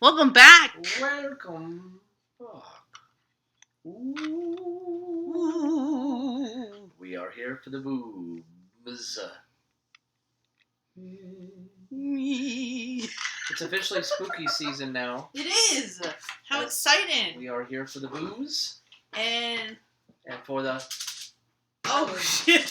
Welcome back. Welcome back. Ooh. We are here for the boobs. It's officially spooky season now. It is. How exciting. We are here for the booze. And for the... Oh, shit.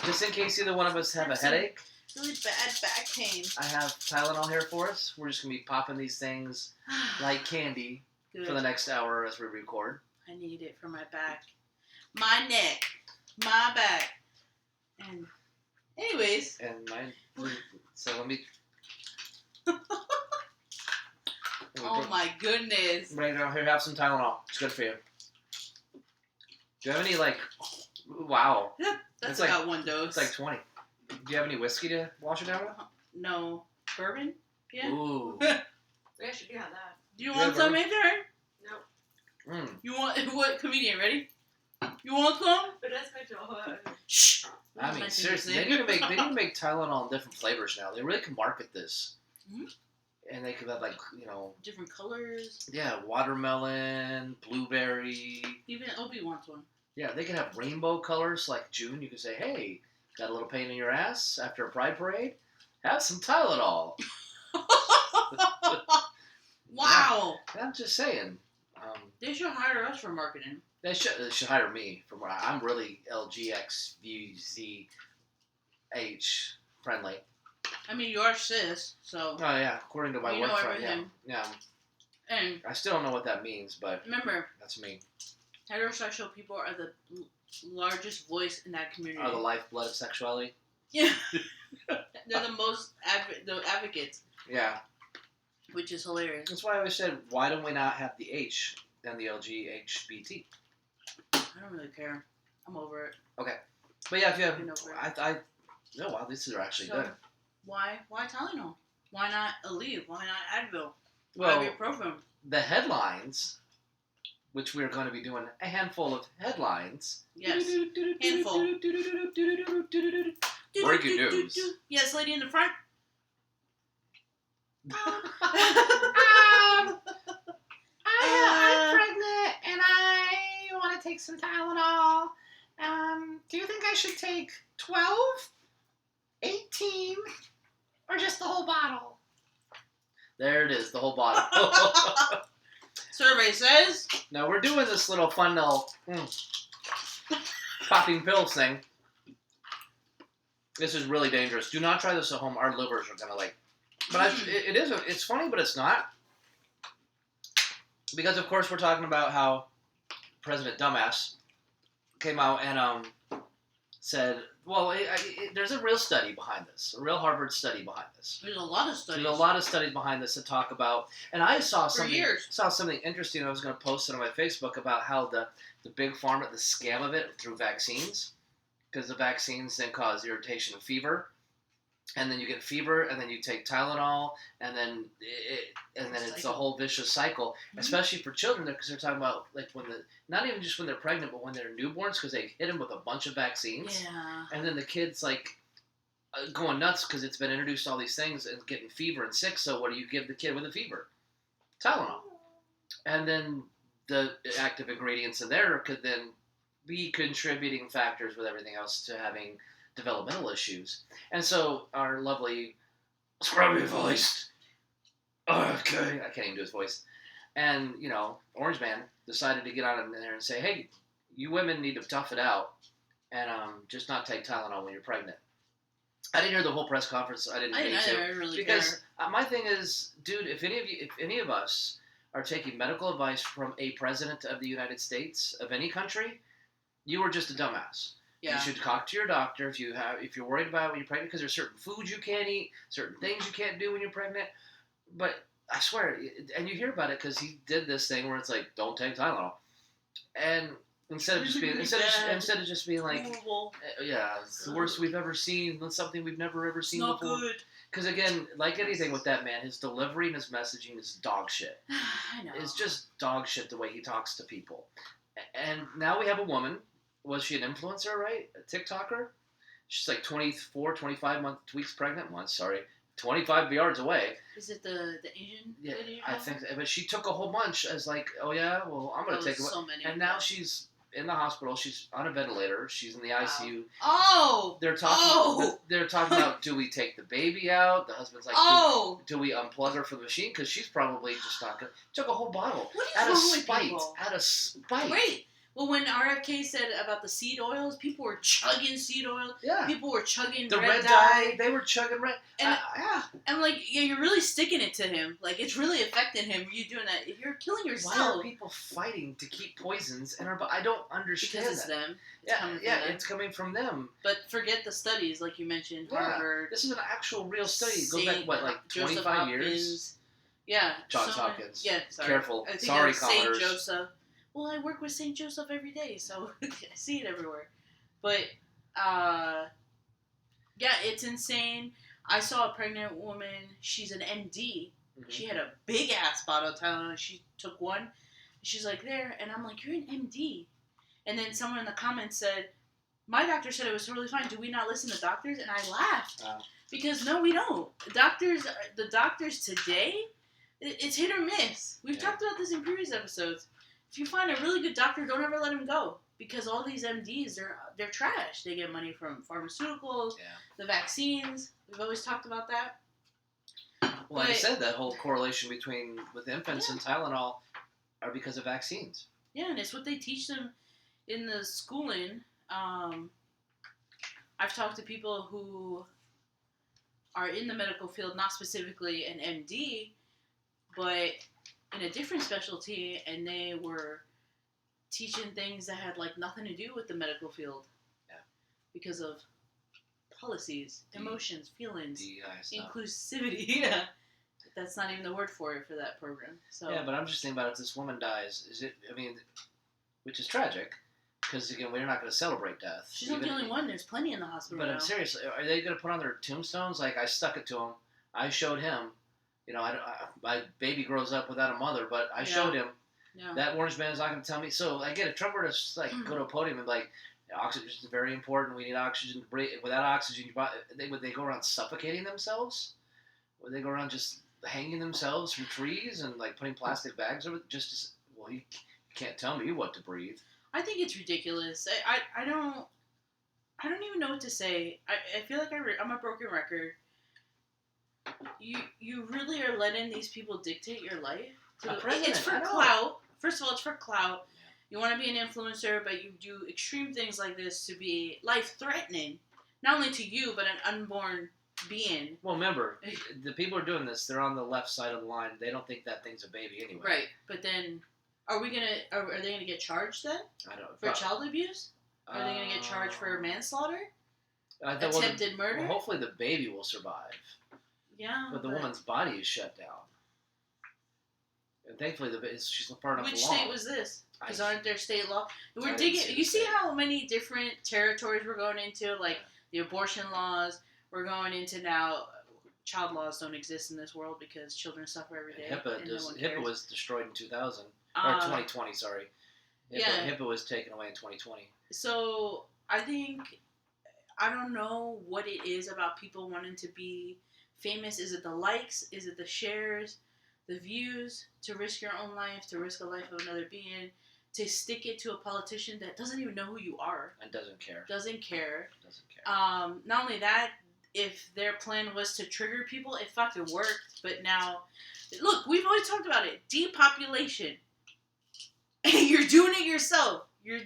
Just in case either one of us have a headache. Really bad back pain. I have Tylenol here for us. We're just going to be popping these things like candy for the next hour as we record. I need it for my back. My neck. My back. And anyways. And mine. So let me... Oh my goodness. Right now, here, have some Tylenol. It's good for you. Do you have any, like... Wow. Yeah, that's it's about like, one dose. It's like 20. Do you have any whiskey to wash it down with? No. Bourbon? Yeah. Ooh. We actually do have that. Do you want some, Adrian? No. You want... What comedian? Ready? You want some? But that's my job. Shh. I mean, seriously, they need to make Tylenol in different flavors now. They really can market this. Mm-hmm. And they could have, like, you know... Different colors. Yeah, watermelon, blueberry. Even Obi wants one. Yeah, they could have rainbow colors. Like June, you could say, hey, got a little pain in your ass after a pride parade? Have some Tylenol. Wow. Yeah, I'm just saying. They should hire us for marketing. They should hire me. I'm really LGXVZH friendly. I mean, you're cis, so... Oh, yeah, according to my work friend, yeah. And I still don't know what that means, but remember, that's me. heterosexual people are the largest voice in that community. Are the lifeblood of sexuality? Yeah. They're the most advocates. Yeah. Which is hilarious. That's why I always said, why don't we not have the H and the LGHBT? I don't really care. I'm over it. Okay. But yeah, if you have... Oh, wow, these are actually good. Why Tylenol? Why not Aleve? Why not Advil? Well, Why ibuprofen? the headlines, which we're going to be doing a handful of headlines. Yes. Handful. Breaking news. Yes, lady in the front. I'm pregnant and I want to take some Tylenol. Do you think I should take 12, 18, or just the whole bottle? There it is, the whole bottle. Survey says. Now we're doing this little fun little popping pills thing. This is really dangerous. Do not try this at home. Our livers are gonna like. But it's funny, but it's not. Because of course we're talking about how President Dumbass came out and said, well, there's a real study behind this, a real Harvard study behind this. There's a lot of studies. There's a lot of studies behind this to talk about, and I saw something interesting. I was going to post it on my Facebook about how the big pharma, the scam of it through vaccines, because the vaccines then cause irritation and fever. And then you get fever, and then you take Tylenol, and then it's a whole vicious cycle, especially for children, because they're talking about like not even just when they're pregnant, but when they're newborns, because they hit them with a bunch of vaccines, and then the kid's like going nuts because it's been introduced to all these things and getting fever and sick. So what do you give the kid with a fever? Tylenol, and then the active ingredients in there could then be contributing factors with everything else to having developmental issues. And so our lovely scrubby voiced, okay, I can't even do his voice, and Orange Man decided to get on in there and say, hey, you women need to tough it out and just not take Tylenol when you're pregnant. I didn't hear the whole press conference. I didn't really because my thing is, dude, if any of us are taking medical advice from a president of the United States of any country, you are just a dumbass. Yeah. You should talk to your doctor if you're worried about when you're pregnant, because there's certain foods you can't eat, certain things you can't do when you're pregnant. But I swear, and you hear about it because he did this thing where it's like, don't take Tylenol, and instead of just being like, it's the worst we've ever seen, it's something we've never ever seen before. Not good. Because again, like anything with that man, his delivery and his messaging is dog shit. I know. It's just dog shit the way he talks to people. And now we have a woman. Was she an influencer, right? A TikToker? She's like 24, 25 weeks pregnant. 25 yards away. Is it the Asian lady? I think, but she took a whole bunch as like, oh yeah, well I'm gonna take it. So many. And now she's in the hospital. She's on a ventilator. She's in the ICU. Oh. They're talking. They're talking about, do we take the baby out? The husband's like, do we unplug her from the machine? Because she's probably just not gonna. Took a whole bottle. What is out wrong of with spite. people? Out of spite. Wait. Well, when RFK said about the seed oils, people were chugging seed oil. Yeah. People were chugging the red dye. They were chugging red. And yeah. I'm like, yeah, you're really sticking it to him. Like, it's really affecting him. You doing that? You're killing yourself. Why are people fighting to keep poisons in our body? I don't understand. Because it's them. It's coming from them. But forget the studies, like you mentioned, Harvard. This is an actual real study. It goes back, what, like 25 years? Yeah. Johns Hopkins. Yeah, sorry. Careful. I think Sorry, St. commoners. Joseph. Well, I work with St. Joseph every day, so I see it everywhere. But, yeah, it's insane. I saw a pregnant woman. She's an MD. Mm-hmm. She had a big-ass bottle of Tylenol. She took one. She's like, there. And I'm like, you're an MD. And then someone in the comments said, my doctor said it was totally fine. Do we not listen to doctors? And I laughed. Because, no, we don't. The doctors today, it's hit or miss. We've talked about this in previous episodes. If you find a really good doctor, don't ever let him go. Because all these MDs, they're trash. They get money from pharmaceuticals, the vaccines. We've always talked about that. Well, like I said, that whole correlation with infants and Tylenol are because of vaccines. Yeah, and it's what they teach them in the schooling. I've talked to people who are in the medical field, not specifically an MD, but in a different specialty, and they were teaching things that had like nothing to do with the medical field. Yeah. Because of policies, emotions, feelings, inclusivity. Yeah. That's not even the word for that program. So. Yeah, but I'm just thinking about it. If this woman dies, which is tragic, because again, we're not going to celebrate death. She's not the only one. There's plenty in the hospital. But now. I'm serious. Are they going to put on their tombstones? Like, I stuck it to him. I showed him. My baby grows up without a mother, but I showed him. Yeah. That orange man is not going to tell me. So, I get a Trump were to go to a podium and oxygen is very important. We need oxygen. Without oxygen, would they go around suffocating themselves? Would they go around just hanging themselves from trees and putting plastic bags over? You can't tell me what to breathe. I think it's ridiculous. I don't even know what to say. I feel like I'm a broken record. You really are letting these people dictate your life? It's for clout. First of all, it's for clout. You want to be an influencer, but you do extreme things like this to be life-threatening. Not only to you, but an unborn being. Well, remember, the people who are doing this, they're on the left side of the line. They don't think that thing's a baby anyway. Right, but then, are they gonna get charged then? I don't know. For child abuse? Are they gonna get charged for manslaughter? Attempted murder? Well, hopefully the baby will survive. Yeah. But the woman's body is shut down. And thankfully, she's far enough along. Which state was this? Because aren't there state law? We're digging. You see how many different territories we're going into? Like the abortion laws. We're going into now. Child laws don't exist in this world because children suffer every day. HIPAA was destroyed in 2000 or 2020. Sorry. HIPAA was taken away in 2020. So I don't know what it is about people wanting to be famous. Is it the likes? Is it the shares? The views? To risk your own life? To risk a life of another being? To stick it to a politician that doesn't even know who you are? And doesn't care. Not only that, if their plan was to trigger people, it fucking worked. But now, look, we've always talked about it. Depopulation. You're doing it yourself. You're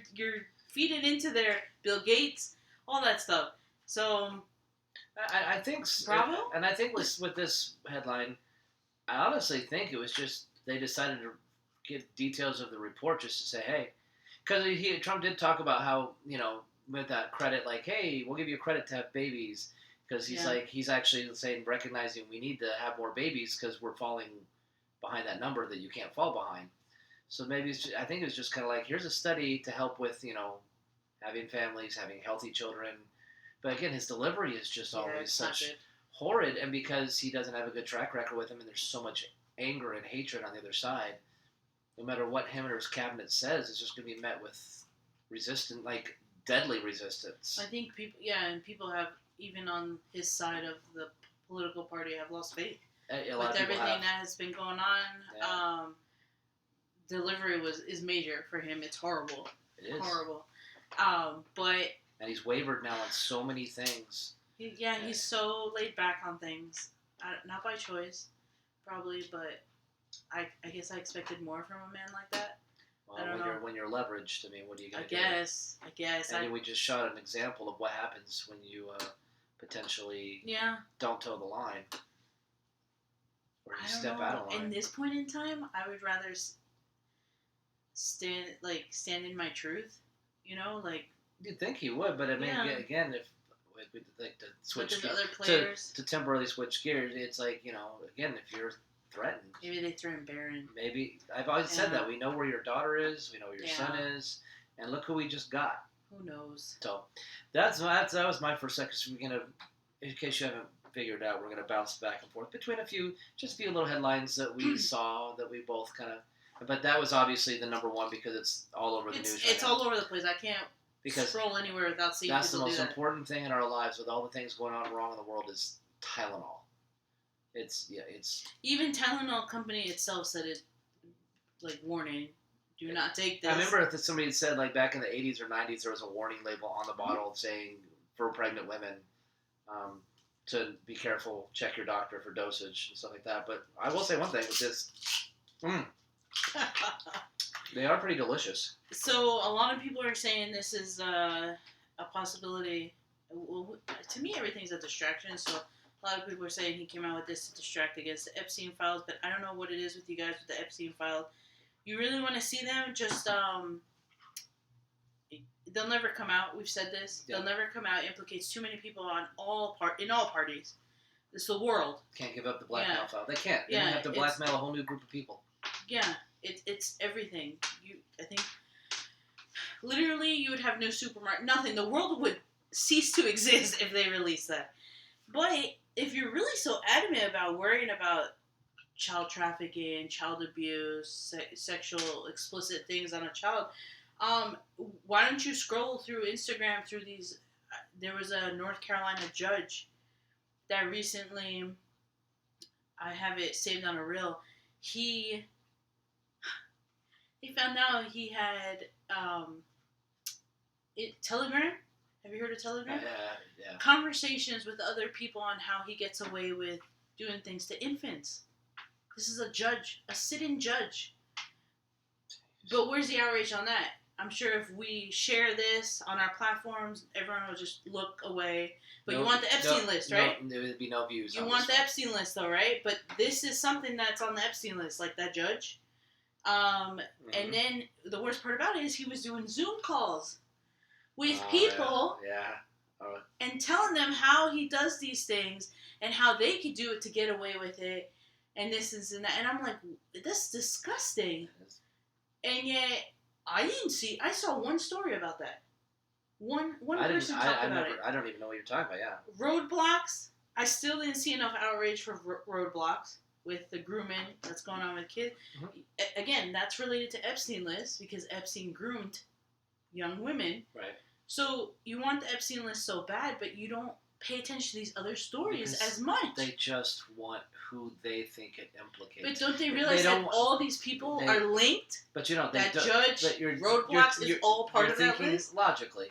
feeding into their Bill Gates, all that stuff. So, I think. Bravo. And I think with this headline, I honestly think it was just they decided to give details of the report just to say, hey, because Trump did talk about how with that credit, hey, we'll give you credit to have babies. Because he's actually saying, recognizing we need to have more babies because we're falling behind that number that you can't fall behind. So maybe I think it's just kind of here's a study to help with, having families, having healthy children. But again, his delivery is just always such horrid. And because he doesn't have a good track record with him and there's so much anger and hatred on the other side, no matter what him or his cabinet says, it's just going to be met with deadly resistance. I think people have, even on his side of the political party, have lost faith. with everything that has been going on. Yeah. Delivery is major for him. It's horrible. It is horrible. But and he's wavered now on so many things. He's so laid back on things. Not by choice, probably, but I guess I expected more from a man like that. Well, when you're leveraged, I mean, what are you gonna do? I guess. And we just shot an example of what happens when you potentially don't toe the line, or you step out of line. In this point in time, I would rather stand in my truth. You'd think he would, but I mean, again, if we'd like to switch to temporarily switch gears, it's like again, if you're threatened, maybe they threaten Baron. Maybe I've always said that we know where your daughter is, we know where your son is, and look who we just got. Who knows? So that was my first second. So we're gonna, in case you haven't figured out, we're gonna bounce back and forth between a few little headlines that we saw that we both kind of. But that was obviously the number one because it's all over the news. It's all over the place. I can't scroll anywhere without seeing that's the people most important thing in our lives with all the things going on wrong in the world is Tylenol. It's even Tylenol company itself said it, warning, do not take this. I remember that somebody said back in the 80s or 90s there was a warning label on the bottle saying for pregnant women to be careful, check your doctor for dosage and stuff like that. But I will say one thing with this. They are pretty delicious. So a lot of people are saying this is a possibility. Well, to me, everything's a distraction. So a lot of people are saying he came out with this to distract against the Epstein files. But I don't know what it is with you guys with the Epstein files. You really want to see them? Just they'll never come out. We've said this. Yeah. They'll never come out. It implicates too many people in all parties. It's the world. Can't give up the blackmail file. They can't. They have to blackmail a whole new group of people. Yeah. It's everything. I think literally you would have no supermarket, nothing. The world would cease to exist if they released that. But if you're really so adamant about worrying about child trafficking, child abuse, sexual explicit things on a child, why don't you scroll through Instagram through these? There was a North Carolina judge that recently, I have it saved on a reel. He found out he had Telegram. Have you heard of Telegram? Yeah. Conversations with other people on how he gets away with doing things to infants. This is a judge, a sit-in judge. But where's the outrage on that? I'm sure if we share this on our platforms, everyone will just look away. But you want the Epstein list, right? No, there would be no views. You want the Epstein list, though, right? But this is something that's on the Epstein list, like that judge. And then the worst part about it is he was doing Zoom calls with people and telling them how he does these things and how they could do it to get away with it and this and that. And I'm like, that's disgusting. And yet, I saw one story about that. One person talked about it. I don't even know what you're talking about, Roadblocks. I still didn't see enough outrage for roadblocks. With the grooming that's going on with kids. Mm-hmm. Again, that's related to Epstein list because Epstein groomed young women. Right. So you want the Epstein list so bad, but you don't pay attention to these other stories as much. They just want who they think it implicates. But don't they realize that all these people are linked? But that judge, Roadblocks is all part of that list? Logically.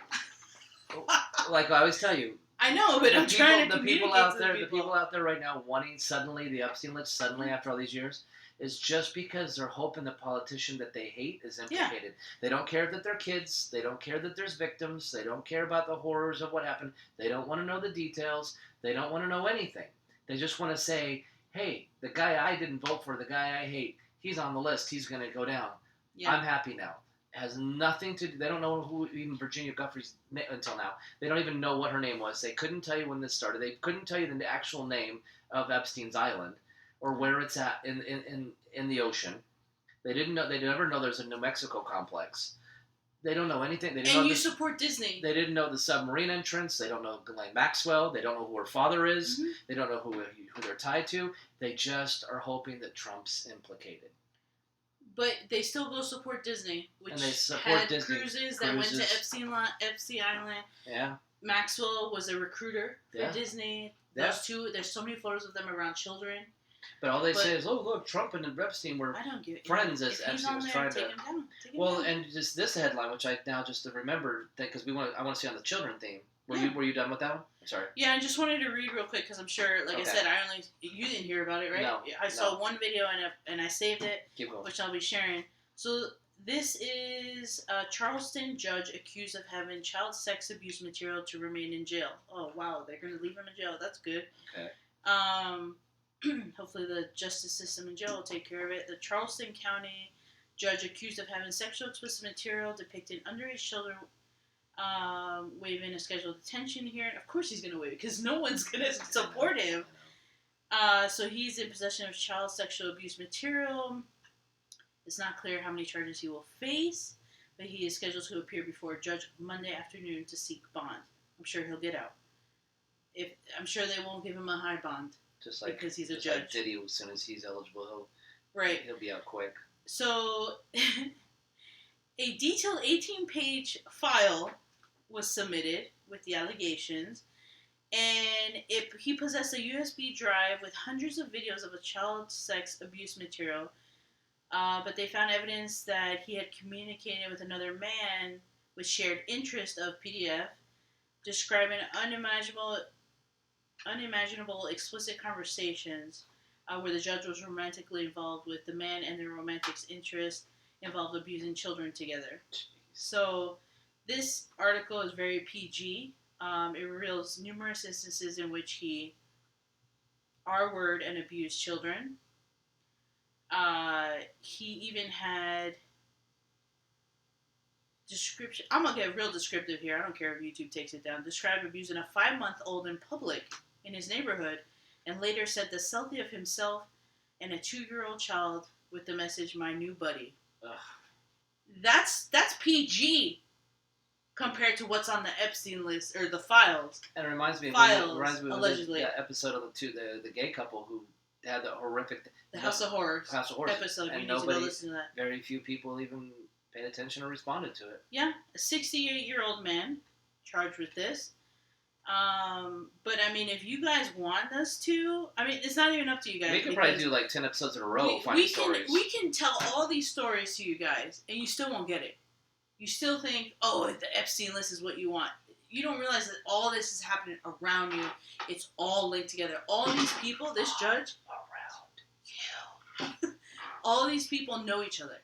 Like I always tell you, I know, but I'm trying to communicate the people out there right now wanting suddenly the Epstein list after all these years is just because they're hoping the politician that they hate is implicated. Yeah. They don't care that they're kids. They don't care that there's victims. They don't care about the horrors of what happened. They don't want to know the details. They don't want to know anything. They just want to say, hey, the guy I didn't vote for, the guy I hate, he's on the list. He's going to go down. Yeah. I'm happy now. Has nothing to do. They don't know who even Virginia Guffey's until now. They don't even know what her name was. They couldn't tell you when this started. They couldn't tell you the actual name of Epstein's island or where it's at in the ocean. They didn't know. They never know there's a New Mexico complex. They don't know anything. They didn't know support Disney. They didn't know the submarine entrance. They don't know Ghislaine Maxwell. They don't know who her father is. Mm-hmm. They don't know who they're tied to. They just are hoping that Trump's implicated. But they still go support Disney, which had cruises that went to Epstein Island. Yeah. Maxwell was a recruiter for Disney. Those two, there's so many photos of them around children. But all they say is, "Oh, look, Trump and Epstein were I don't give it. friends." If As he's Epstein on was there, trying take to. him down. Take him Well, down. and just this headline, which I now just remember, because I want to see on the children theme. Were Yeah. you done with that one? I'm sorry. Yeah, I just wanted to read real quick because I'm sure, like I said, you didn't hear about it, right? No, I saw one video and I saved it, Keep going. which I'll be sharing. So this is a Charleston judge accused of having child sex abuse material to remain in jail. Oh wow, they're gonna leave him in jail. That's good. Okay. Hopefully the justice system in jail will take care of it. The Charleston County judge accused of having sexual explicit material depicting underage children waiving a scheduled detention hearing. Of course he's going to waive it because no one's going to support him. So he's in possession of child sexual abuse material. It's not clear how many charges he will face, but he is scheduled to appear before a judge Monday afternoon to seek bond. I'm sure he'll get out. I'm sure they won't give him a high bond. Just like because he's a just judge. Like Diddy, as soon as he's eligible, he'll be out quick. So, a detailed 18-page file was submitted with the allegations, and he possessed a USB drive with hundreds of videos of a child sex abuse material, but they found evidence that he had communicated with another man with shared interest of PDF, describing unimaginable explicit conversations where the judge was romantically involved with the man and their romantic interest involved abusing children together. So this article is very PG. It reveals numerous instances in which he R-word and abused children. He even had description. I'm going to get real descriptive here. I don't care if YouTube takes it down. Described abusing a 5-month-old in public in his neighborhood, and later said the selfie of himself and a 2-year-old child with the message, "My new buddy." Ugh. That's PG compared to what's on the Epstein list or the files. And it reminds me allegedly. of the episode of the gay couple who had the horrific House of Horrors episode. And you need to go listen to that. Very few people even paid attention or responded to it. Yeah, a 68-year-old man charged with this. But I mean, if you guys want us to, I mean, it's not even up to you guys. We could probably do like 10 episodes in a row finding stories. We can tell all these stories to you guys, and you still won't get it. You still think, oh, the Epstein list is what you want. You don't realize that all this is happening around you. It's all linked together. All these people, this judge, around you. All these people know each other.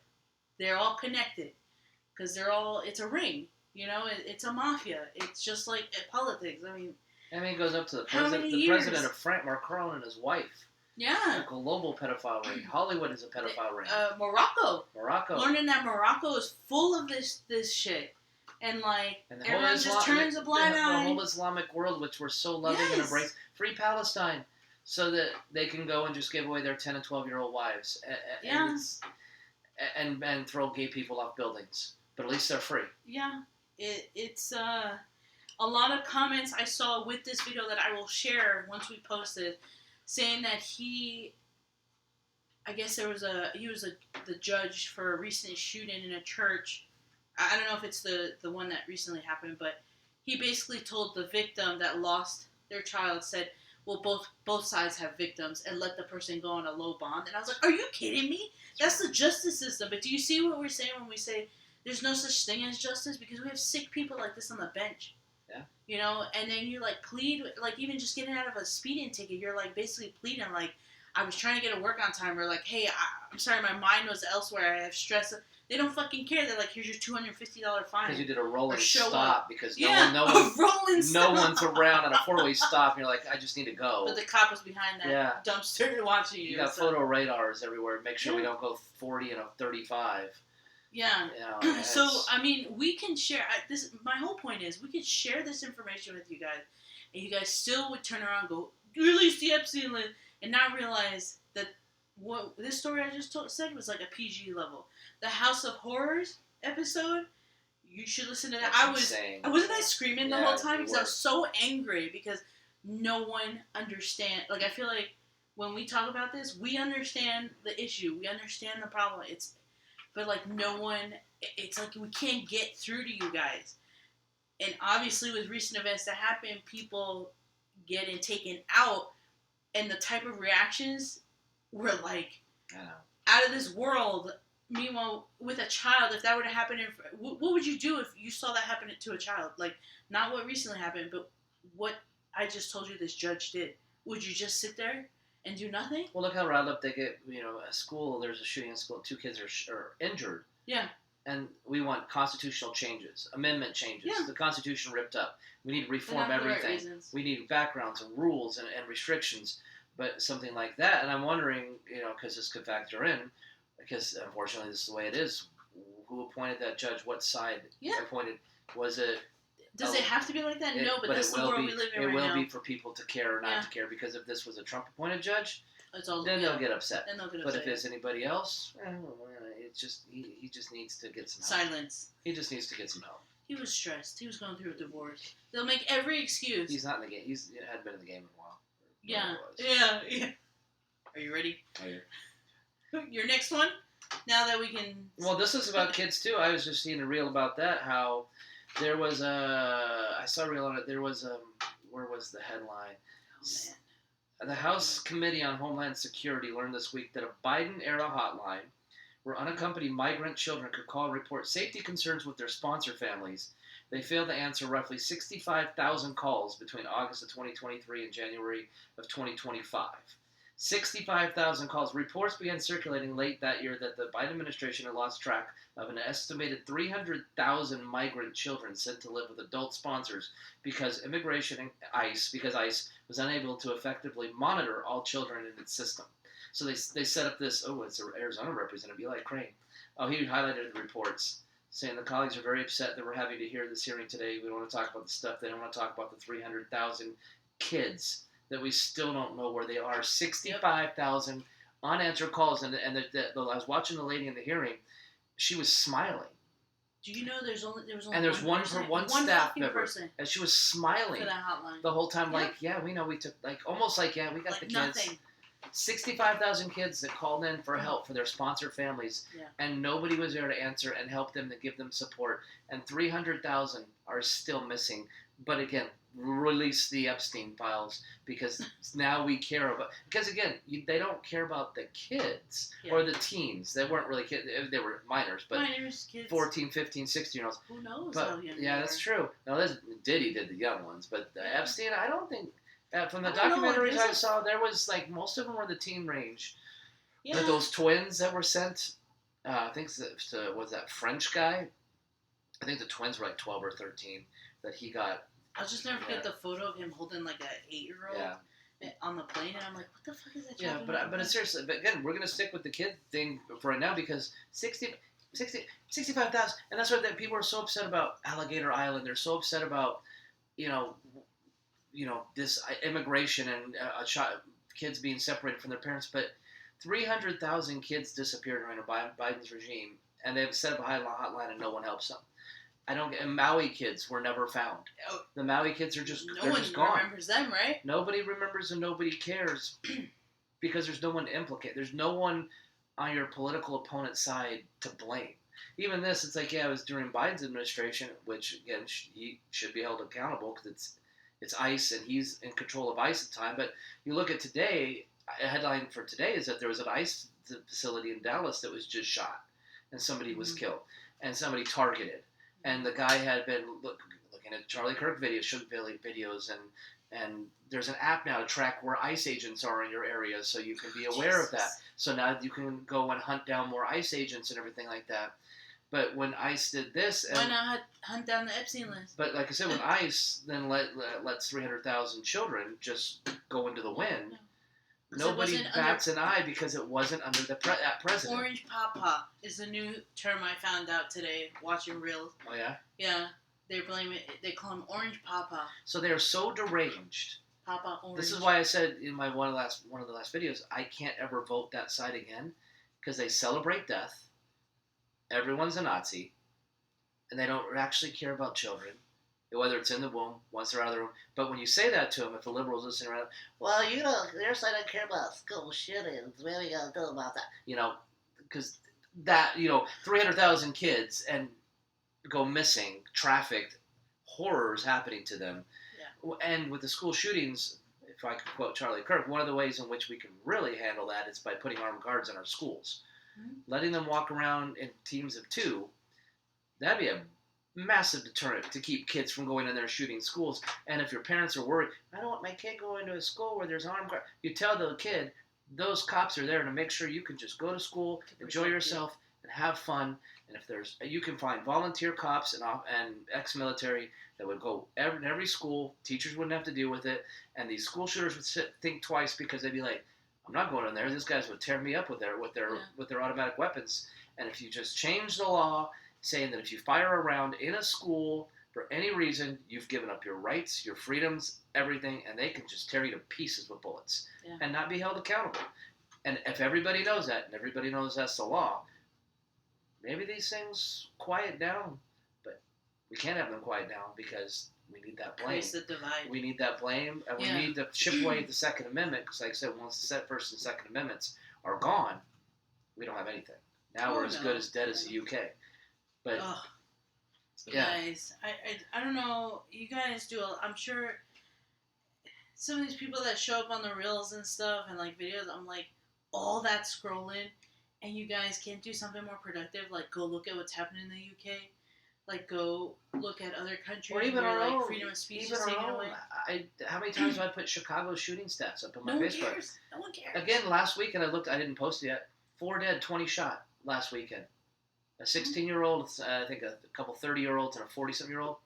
They're all connected because it's a ring. You know, it's a mafia. It's just like politics. I mean, it goes up to the how president, many the years? president of France, Macron, and his wife. Yeah. A global pedophile ring. Hollywood is a pedophile ring. Morocco. Learning that Morocco is full of this shit. And everyone just turns a blind eye. The whole Islamic world, which we're so loving and embrace. Free Palestine. So that they can go and just give away their 10 and 12-year-old wives. And throw gay people off buildings. But at least they're free. Yeah. It's a lot of comments I saw with this video that I will share once we post it, saying that he was the judge for a recent shooting in a church. I don't know if it's the one that recently happened, but he basically told the victim that lost their child, said, well, both sides have victims, and let the person go on a low bond. And I was like, are you kidding me? That's the justice system. But do you see what we're saying when we say there's no such thing as justice? Because we have sick people like this on the bench. Yeah. You know, and then you plead, even just getting out of a speeding ticket, you're basically pleading I was trying to get to work on time, or hey, I'm sorry, my mind was elsewhere, I have stress. They don't fucking care. They're here's your $250 fine. Because you did a rolling stop up. because no one's around at a 4-way stop, and you're like, I just need to go. But the cop was behind that dumpster watching you. You got photo radars everywhere. Make sure we don't go 40 and a 35. Yeah. So, I mean, we can share this. My whole point is we could share this information with you guys, and you guys still would turn around and go, release the Epstein list, and not realize that what this story I just said was a PG level. The House of Horrors episode, you should listen to that. Wasn't I screaming the whole time because I was so angry because no one understands. I feel like when we talk about this, we understand the issue, we understand the problem. But no one, it's we can't get through to you guys. And obviously with recent events that happen, people getting taken out, and the type of reactions were like I know. out of this world. Meanwhile, with a child, if that were to happen, what would you do if you saw that happen to a child? Like, not what recently happened, but what I just told you this judge did. Would you just sit there and do nothing? Well, look how riled up they get. At school, there's a shooting at school. 2 kids are injured. Yeah. And we want constitutional changes, amendment changes. Yeah. The Constitution ripped up. We need to reform And not for the right everything. reasons. We need backgrounds and rules and restrictions. But something like that, and I'm wondering, because this could factor in, because unfortunately this is the way it is. Who appointed that judge? What side appointed? Was it? Does it have to be like that? No, but that's the world we live in right now. It will be for people to care or not to care, because if this was a Trump-appointed judge, then they'll get upset. But if it's anybody else, it's just he just needs to get some help. Silence. He just needs to get some help. He was stressed. He was going through a divorce. They'll make every excuse. He's not in the game. He hadn't been in the game in a while. Yeah. Are you ready? Oh, yeah. Your next one? Now that we can... Well, this is about kids, too. I was just seeing a reel about that, how there was I saw a reel on it. There was where was the headline? Oh, man. The House Committee on Homeland Security learned this week that a Biden-era hotline where unaccompanied migrant children could call and report safety concerns with their sponsor families. They failed to answer roughly 65,000 calls between August of 2023 and January of 2025. 65,000 calls. Reports began circulating late that year that the Biden administration had lost track of an estimated 300,000 migrant children sent to live with adult sponsors because ICE was unable to effectively monitor all children in its system. So they set up this, it's an Arizona representative, Eli Crane. He highlighted the reports, saying the colleagues are very upset that we're having to hear this hearing today. We don't want to talk about the stuff. They don't want to talk about the 300,000 kids that we still don't know where they are. 65,000 unanswered calls. And I was watching the lady in the hearing. She was smiling. Do you know there was only and there's one staff member, and she was smiling for that hotline the whole time. Like, we know we took almost we got the kids. Nothing. 65,000 kids that called in for help for their sponsor families, and nobody was there to answer and help them, to give them support. And 300,000 are still missing. But again, release the Epstein files, because now we care about. Because again, they don't care about the kids or the teens. They weren't really kids. They were minors, but kids. 14, 15, 16-year-olds. Who knows? But how young that's true. Now, Diddy did the young ones, but Epstein, I don't think. From the I don't know, documentaries I saw, there was most of them were the teen range. Yeah. But those twins that were sent, I think was that French guy. I think the twins were 12 or 13 that he got. I'll just never forget the photo of him holding an 8-year-old on the plane, and I'm like, what the fuck is that? Yeah, but seriously, but again, we're gonna stick with the kid thing for right now, because 65,000, and that's what people are so upset about Alligator Island. They're so upset about, this immigration and kids being separated from their parents. But 300,000 kids disappeared during Biden's regime, and they've set up a hotline and no one helps them. And Maui kids were never found. The Maui kids are just gone. No one remembers them, right? Nobody remembers and nobody cares because there's no one to implicate. There's no one on your political opponent's side to blame. Even this, it's it was during Biden's administration, which again he should be held accountable because it's ICE and he's in control of ICE at the time. But you look at today, a headline for today is that there was an ICE facility in Dallas that was just shot and somebody was killed and somebody targeted. And the guy had been looking at Charlie Kirk videos, shook videos, and there's an app now to track where ICE agents are in your area, so you can be aware of that. So now you can go and hunt down more ICE agents and everything like that. But when ICE did this, why not hunt down the Epstein list? But like I said, when ICE then lets 300,000 children just go into the wind. Nobody bats an eye because it wasn't under that president. Orange Papa is the new term I found out today watching Reels. Oh, yeah? Yeah. They blame it. They call him Orange Papa. So they are so deranged. Papa Orange. This is why I said in my one of the last videos, I can't ever vote that side again because they celebrate death. Everyone's a Nazi. And they don't actually care about children. Whether it's in the womb, once they're out of the room. But when you say that to them, if the liberals listen around, well, their side don't care about school shootings. What are we going to do about that? Because that, 300,000 kids and go missing, trafficked, horrors happening to them. Yeah. And with the school shootings, if I could quote Charlie Kirk, one of the ways in which we can really handle that is by putting armed guards in our schools. Mm-hmm. Letting them walk around in teams of 2, that'd be a massive deterrent to keep kids from going in there shooting schools. And if your parents are worried, I don't want my kid going to a school where there's armed guards, you tell the kid, those cops are there to make sure you can just go to school, enjoy yourself, and have fun. And if you can find volunteer cops and ex-military that would go in every school. Teachers wouldn't have to deal with it, and these school shooters would think twice because they'd be like, "I'm not going in there. These guys would tear me up with their automatic weapons." And if you just change the law, saying that if you fire a round in a school for any reason, you've given up your rights, your freedoms, everything, and they can just tear you to pieces with bullets and not be held accountable. And if everybody knows that, and everybody knows that's the law, maybe these things quiet down. But we can't have them quiet down because we need that blame. The divide. We need that blame, and we need to chip away at the Second Amendment, because like I said, once the First and Second Amendments are gone, we don't have anything. Now we're as good as dead as the UK. But guys, I don't know. You guys do. I'm sure some of these people that show up on the reels and stuff and like videos, I'm like, all that scrolling, and you guys can't do something more productive. Like, go look at what's happening in the UK. Like, go look at other countries or even where our like own, freedom of speech is taken away. How many times have I put Chicago shooting stats up on my Facebook? No one cares. Again, last weekend I didn't post it yet. 4 dead, 20 shot last weekend. A 16-year-old, I think a couple 30-year-olds and a 40-something-year-old.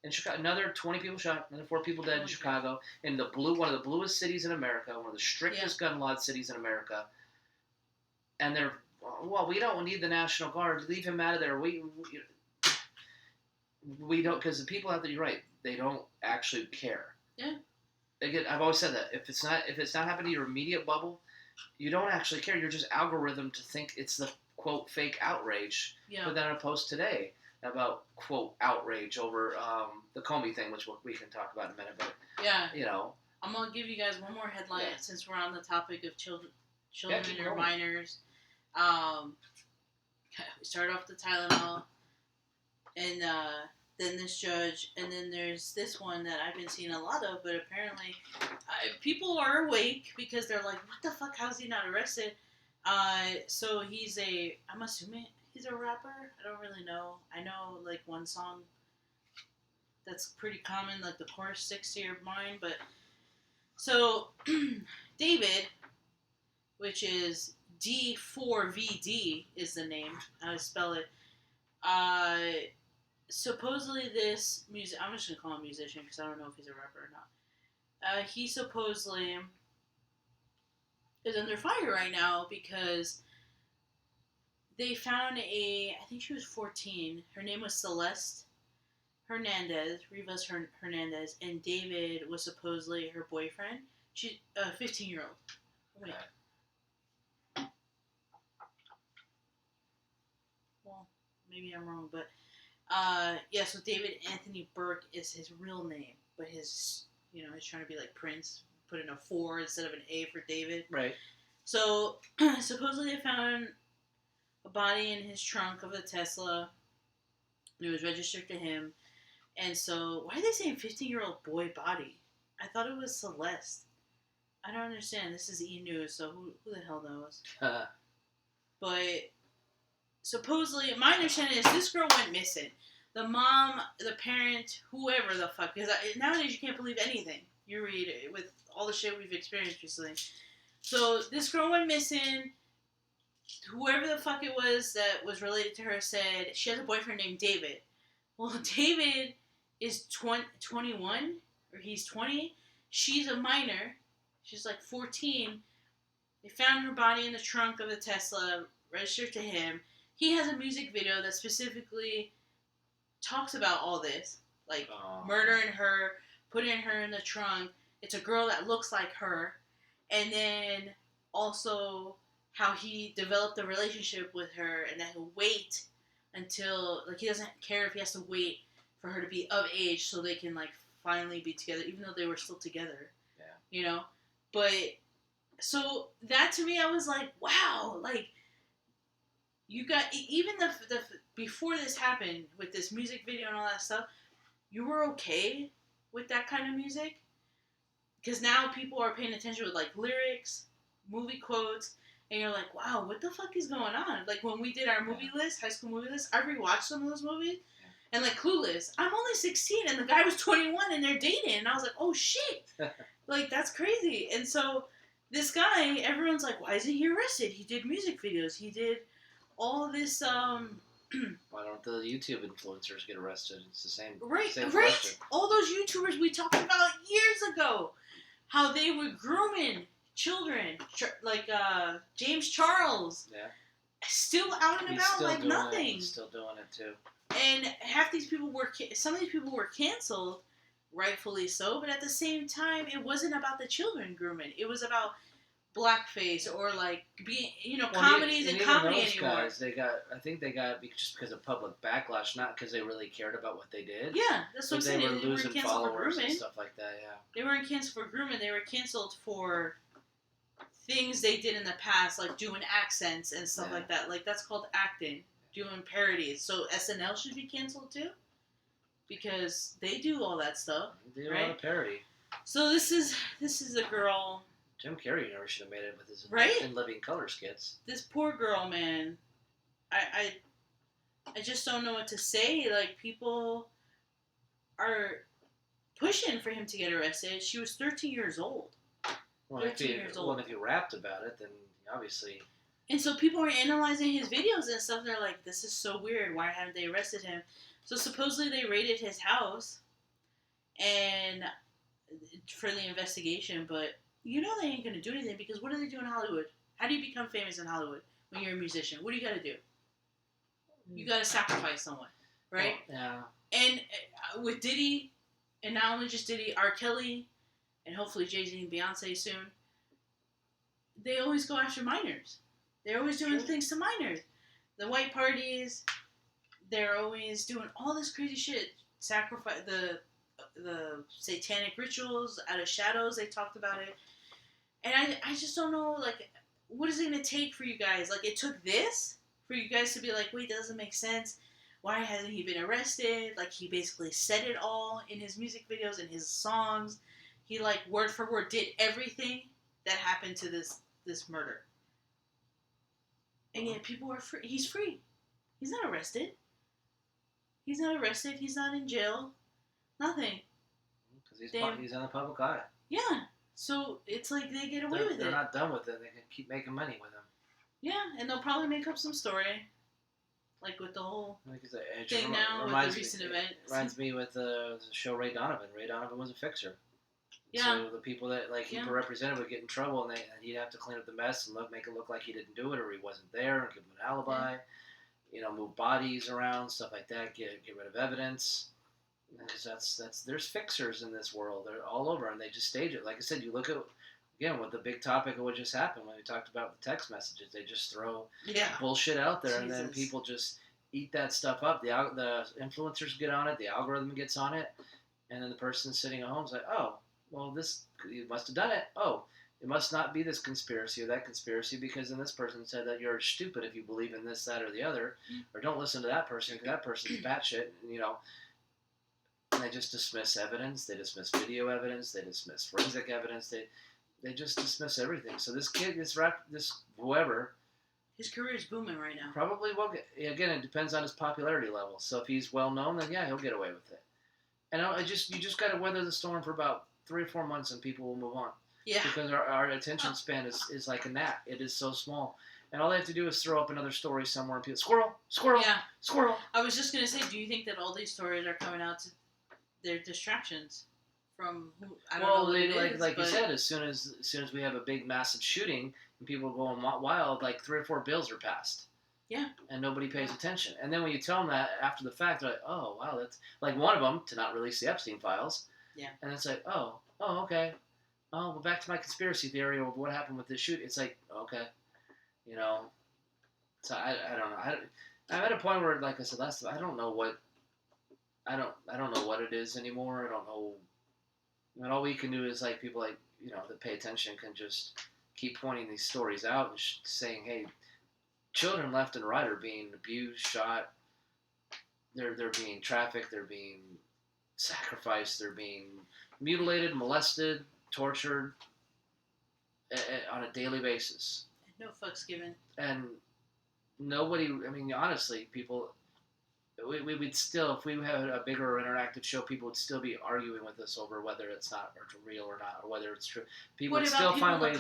In Chicago, another 20 people shot, another 4 people dead in Chicago. In one of the bluest cities in America, one of the strictest gun law cities in America. And we don't need the National Guard. Leave him out of there. We don't, because the people out there, you're right, they don't actually care. Yeah. Again, I've always said that if it's not happening to your immediate bubble, you don't actually care. You're just algorithm to think it's the quote fake outrage. Yeah. But then I post today about quote outrage over the Comey thing, which we can talk about in a minute. But I'm gonna give you guys one more headline since we're on the topic of children or minors. We start off the Tylenol, and then this judge, and then there's this one that I've been seeing a lot of, but apparently people are awake because they're like, what the fuck, how's he not arrested? So I'm assuming he's a rapper. I don't really know. I know like one song that's pretty common, like the chorus sticks to your mind, but so David, which is D4VD is the name, how to spell it. Supposedly this music, I'm just going to call him musician because I don't know if he's a rapper or not. He supposedly is under fire right now because they found I think she was 14. Her name was Celeste Rivas Hernandez, and David was supposedly her boyfriend. She's a 15-year-old. Wait. Well, maybe I'm wrong, but so David Anthony Burke is his real name, but he's trying to be like Prince, put in a 4 instead of an A for David. Right. So supposedly they found a body in his trunk of the Tesla. It was registered to him. And so, why are they saying 15-year-old boy body? I thought it was Celeste. I don't understand. This is E! News, so who the hell knows? But supposedly, my understanding is this girl went missing. The mom, the parent, whoever the fuck. Because nowadays you can't believe anything you read with all the shit we've experienced recently. So this girl went missing. Whoever the fuck it was that was related to her said she has a boyfriend named David. Well, David is 21, or he's 20. She's a minor. She's like 14. They found her body in the trunk of the Tesla, registered to him. He has a music video that specifically talks about all this. Like, murdering her, putting her in the trunk. It's a girl that looks like her. And then also how he developed a relationship with her, and that he'll wait until, like, he doesn't care if he has to wait for her to be of age so they can, like, finally be together, even though they were still together. Yeah. But, so, that to me, I was like, wow, like, you got, even the before this happened, with this music video and all that stuff, you were okay with that kind of music? because now people are paying attention with like lyrics, movie quotes, and you're like, wow, what the fuck is going on? Like when we did our movie list, high school movie list, I rewatched some of those movies, and like Clueless, I'm only 16 and the guy was 21 and they're dating, and I was like, oh shit, like that's crazy. And so this guy, everyone's like, why isn't he arrested? He did music videos, he did all this. Why don't the YouTube influencers get arrested? It's the same. Right, same right. question. All those YouTubers we talked about years ago, how they were grooming children, like James Charles. Yeah. Still out and about like nothing. He's still doing it too. And half these people some of these people were canceled, rightfully so. But at the same time, it wasn't about the children grooming. It was about blackface or like being, comedies and comedy anymore. Guys, I think they got just because of public backlash, not because they really cared about what they did. Yeah, that's what I'm saying. They were losing followers and stuff like that. Yeah, they weren't canceled for grooming. They were canceled for things they did in the past, like doing accents and stuff like that. Like that's called acting, doing parodies. So SNL should be canceled too, because they do all that stuff. They do a lot of parody. So this is a girl. Jim Carrey never should have made it with his In Living Color skits. This poor girl, man. I just don't know what to say. Like, people are pushing for him to get arrested. She was 13 years old. Well, if you rapped about it, then obviously. And so people are analyzing his videos and stuff. And they're like, this is so weird. Why haven't they arrested him? So supposedly they raided his house and for the investigation, but they ain't going to do anything, because what do they do in Hollywood? How do you become famous in Hollywood when you're a musician? What do you got to do? You got to sacrifice someone, right? Yeah. And with Diddy, and not only just Diddy, R. Kelly, and hopefully Jay-Z and Beyonce soon, they always go after minors. They're always doing things to minors. The white parties, they're always doing all this crazy shit. Sacrifice the satanic rituals out of shadows. They talked about it. And I just don't know, like, what is it going to take for you guys? Like, it took this for you guys to be like, wait, that doesn't make sense. Why hasn't he been arrested? Like, he basically said it all in his music videos and his songs. He, like, word for word did everything that happened to this murder. And yet people are free. He's free. He's not arrested. He's not arrested. He's not in jail. Nothing. Because he's on the public eye. Yeah. So it's like they get away with it. They're not done with it. They can keep making money with him. Yeah, and they'll probably make up some story. Like with the whole thing now with the recent event. Reminds me with the show Ray Donovan. Ray Donovan was a fixer. Yeah. So the people that he represented would get in trouble, and he'd have to clean up the mess and make it look like he didn't do it or he wasn't there, and give him an alibi. Yeah. Move bodies around, stuff like that. Get rid of evidence. Because there's fixers in this world. They're all over, and they just stage it. Like I said, you look at again with the big topic of what just happened when we talked about the text messages. They just throw bullshit out there, and then people just eat that stuff up. The influencers get on it, the algorithm gets on it, and then the person sitting at home is like, oh, well, you must have done it. Oh, it must not be this conspiracy or that conspiracy, because then this person said that you're stupid if you believe in this, that, or the other, or don't listen to that person because that person's batshit. And they just dismiss evidence. They dismiss video evidence. They dismiss forensic evidence. They just dismiss everything. So this kid, this whoever, his career is booming right now. Probably will get. Again, it depends on his popularity level. So if he's well known, then he'll get away with it. And you just got to weather the storm for about 3 or 4 months, and people will move on. Yeah. Because our attention span is like a gnat. It is so small. And all they have to do is throw up another story somewhere, and people, squirrel, yeah, squirrel. I was just gonna say, do you think that all these stories are coming out to their distractions from who? I don't know what it is, like you said, as soon as we have a big massive shooting and people are going wild, like 3 or 4 bills are passed. Yeah. And nobody pays attention. And then when you tell them that after the fact, they're like, oh wow, that's like one of them to not release the Epstein files. Yeah. And it's like, oh okay, oh well, back to my conspiracy theory of what happened with this shoot. It's like, okay, So I don't know. I'm at a point where, like I said last time, I don't know what it is anymore. I don't know. And all we can do is like people that pay attention can just keep pointing these stories out and saying, hey, children left and right are being abused, shot. They're being trafficked. They're being sacrificed. They're being mutilated, molested, tortured on a daily basis. No fucks given. And nobody, I mean, honestly, people, we would still, if we had a bigger interactive show, people would still be arguing with us over whether it's not real or not, or whether it's true. People would still find ways.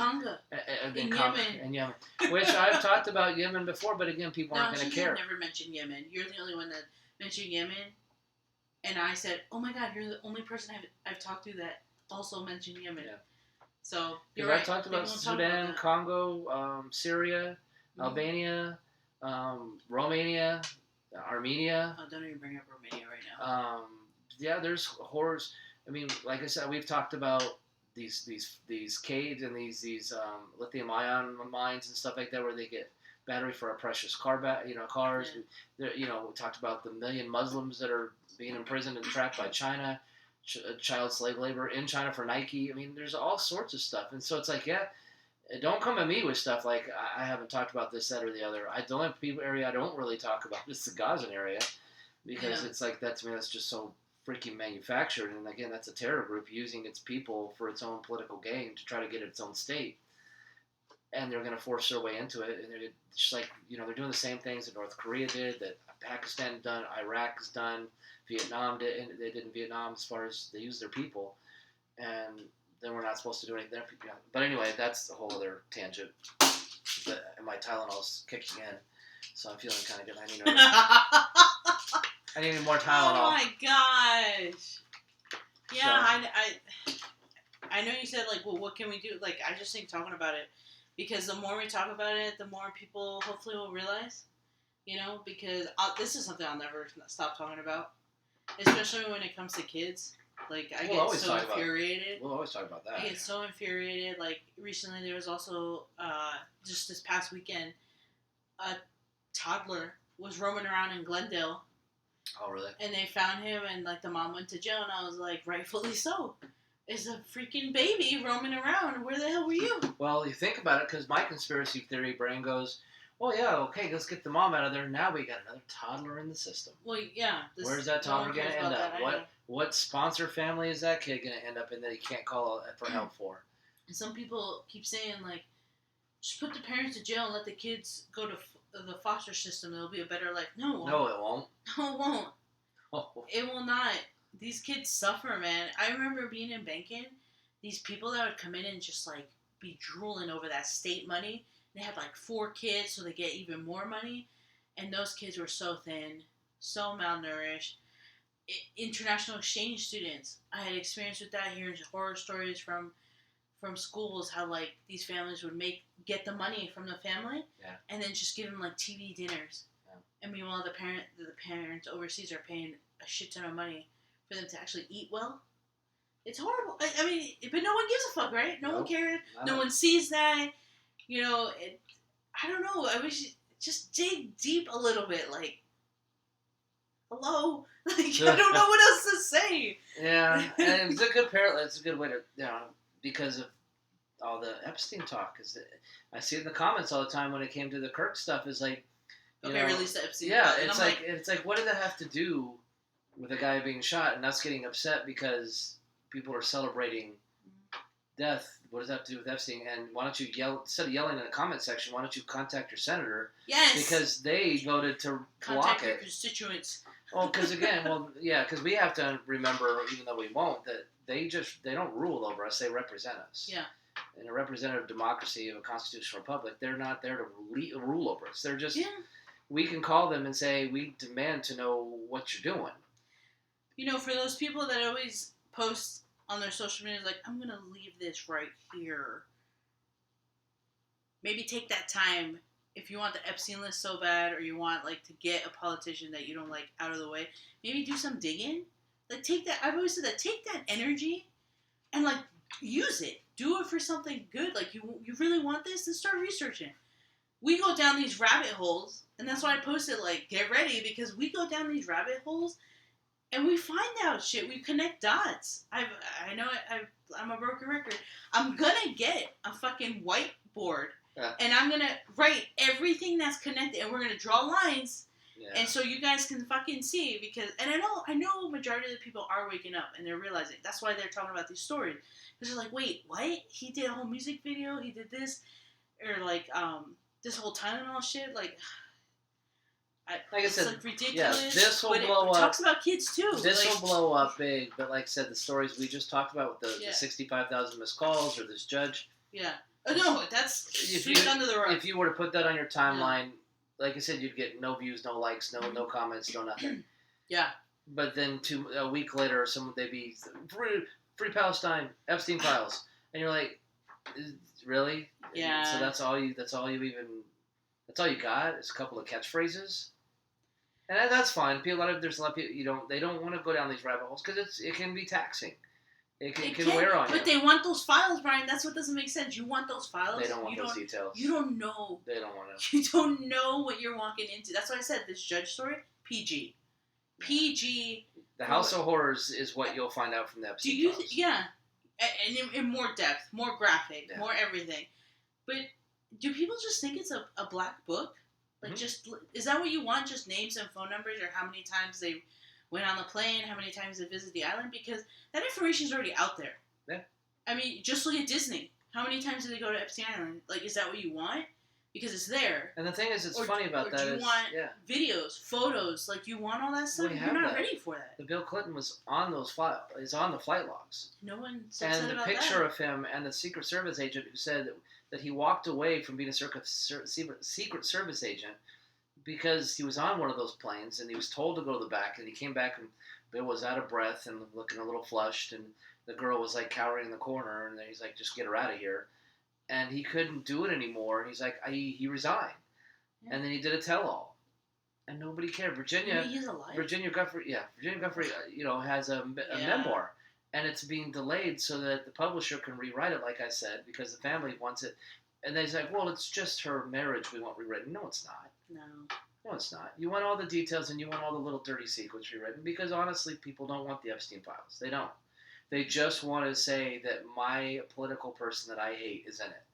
In Yemen, which I've talked about Yemen before, but again, people aren't going to care. Never mentioned Yemen. You're the only one that mentioned Yemen, and I said, "Oh my God, you're the only person I've talked to that also mentioned Yemen." Yeah. So you're right. I talked about Sudan, Congo, Syria, Albania, Romania, Armenia. Oh, don't even bring up Romania right now. Yeah, there's horrors. I mean, like I said, we've talked about these caves and these lithium-ion mines and stuff like that, where they get battery for a precious cars. Yeah. We talked about the million Muslims that are being imprisoned and trapped by China, child slave labor in China for Nike. I mean, there's all sorts of stuff, and so it's like, yeah. Don't come at me with stuff like I haven't talked about this, that, or the other. The only area I don't really talk about is the Gazan area, because it's like that to me. That's just so freaking manufactured, and again, that's a terror group using its people for its own political gain to try to get its own state, and they're going to force their way into it. And they're just like they're doing the same things that North Korea did, that Pakistan done, Iraq has done, Vietnam did. And they did in Vietnam as far as they use their people, and then we're not supposed to do anything there. But anyway, that's a whole other tangent. And my Tylenol's kicking in, so I'm feeling kind of good. I need more Tylenol. Oh my gosh. Yeah, so. I know you said, like, well, what can we do? Like, I just think talking about it, because the more we talk about it, the more people hopefully will realize, because this is something I'll never stop talking about, especially when it comes to kids. Like, I get so infuriated. We'll always talk about that. I get so infuriated. Like, recently there was also, just this past weekend, a toddler was roaming around in Glendale. Oh, really? And they found him, and, like, the mom went to jail, and I was like, rightfully so. It's a freaking baby roaming around. Where the hell were you? Well, you think about it, because my conspiracy theory brain goes, well, yeah, okay, let's get the mom out of there. Now we got another toddler in the system. Well, yeah. Where's that toddler going to end up? What sponsor family is that kid going to end up in that he can't call for help for? And some people keep saying, like, just put the parents to jail and let the kids go to the foster system. It'll be a better life. No, it won't. No, it won't. No, it won't. Oh. It will not. These kids suffer, man. I remember being in banking. These people that would come in and just, like, be drooling over that state money. They had, like, 4 kids, so they get even more money. And those kids were so thin, so malnourished. International exchange students. I had experience with that, hearing horror stories from schools, how, like, these families would get the money from the family, and then just give them, like, TV dinners. Yeah. And meanwhile, the parents overseas are paying a shit ton of money for them to actually eat well. It's horrible. I mean, but no one gives a fuck, right? No one cares. No one sees that. I don't know. I wish just dig deep a little bit. Like, hello. Like, I don't know what else to say. Yeah, and it's a good parallel. It's a good way to, because of all the Epstein talk. Because I see it in the comments all the time when it came to the Kirk stuff. Is like, release the Epstein. Yeah, it's like, what did that have to do with a guy being shot and us getting upset because people are celebrating death? What does that have to do with Epstein? And why don't you instead of yelling in the comment section, why don't you contact your senator? Yes. Because they voted to block it. Contact your constituents. Well, because again, because we have to remember, even though we won't, that they don't rule over us; they represent us. Yeah. In a representative democracy of a constitutional republic, they're not there to rule over us. They're just. Yeah. We can call them and say we demand to know what you're doing. For those people that always post on their social media, like, I'm gonna leave this right here. Maybe take that time. If you want the Epstein list so bad, or you want, like, to get a politician that you don't like out of the way, maybe do some digging. Like, take that. I've always said that. Take that energy, and, like, use it. Do it for something good. Like, you really want this, then start researching. We go down these rabbit holes, and that's why I posted, like, get ready, because we go down these rabbit holes, and we find out shit. We connect dots. I'm a broken record. I'm gonna get a fucking whiteboard. Yeah. And I'm going to write everything that's connected, and we're going to draw lines, Yeah. And so you guys can fucking see because, and I know majority of the people are waking up and they're realizing that's why they're talking about these stories because they're like, wait, what? He did a whole music video, he did this, or like this whole Tylenol shit, like I said, like ridiculous. Yeah, this will blow up. It talks about kids too. This will blow up big, but like I said, the stories we just talked about with the 65,000 missed calls or this judge. Yeah. No, that's swept under the rug. If you were to put that on your timeline, like I said, you'd get no views, no likes, no comments, no nothing. Yeah. But then a week later, they'd be free Palestine, Epstein files, and you're like, really? Yeah. And so that's all you got. It's a couple of catchphrases, and that's fine. There's a lot of people they don't want to go down these rabbit holes because it can be taxing. It can wear on you. But they want those files, Brian. That's what doesn't make sense. You want those files. They don't want those details. You don't know. They don't want to. You don't know what you're walking into. That's why I said this judge story, PG. PG. The House of Horrors is what you'll find out from the Epstein files. Yeah. And in more depth, more graphic, more everything. But do people just think it's a black book? Like, is that what you want? Just names and phone numbers, or how many times they went on the plane, how many times they visited the island? Because that information is already out there. Yeah. I mean, just look at Disney. How many times did they go to Epstein Island? Like, is that what you want? Because it's there. And the thing is, it's funny about that. Do you want videos, photos? Like, you want all that stuff? You're not ready for that. The Bill Clinton was on those files. Is on the flight logs. No one said about that. And the picture of him and the Secret Service agent who said that he walked away from being a Secret Service agent because he was on one of those planes and he was told to go to the back, and he came back and Bill was out of breath and looking a little flushed, and the girl was like cowering in the corner, and then he's like, just get her out of here. And he couldn't do it anymore, and he's like, he resigned. Yeah. And then he did a tell-all, and nobody cared. Virginia Guffrey, has a memoir, and it's being delayed so that the publisher can rewrite it, like I said, because the family wants it. And they're like, well, it's just her marriage we want rewritten. No, it's not. No, it's not. You want all the details, and you want all the little dirty secrets rewritten, because honestly, people don't want the Epstein files. They don't. They just want to say that my political person that I hate is in it.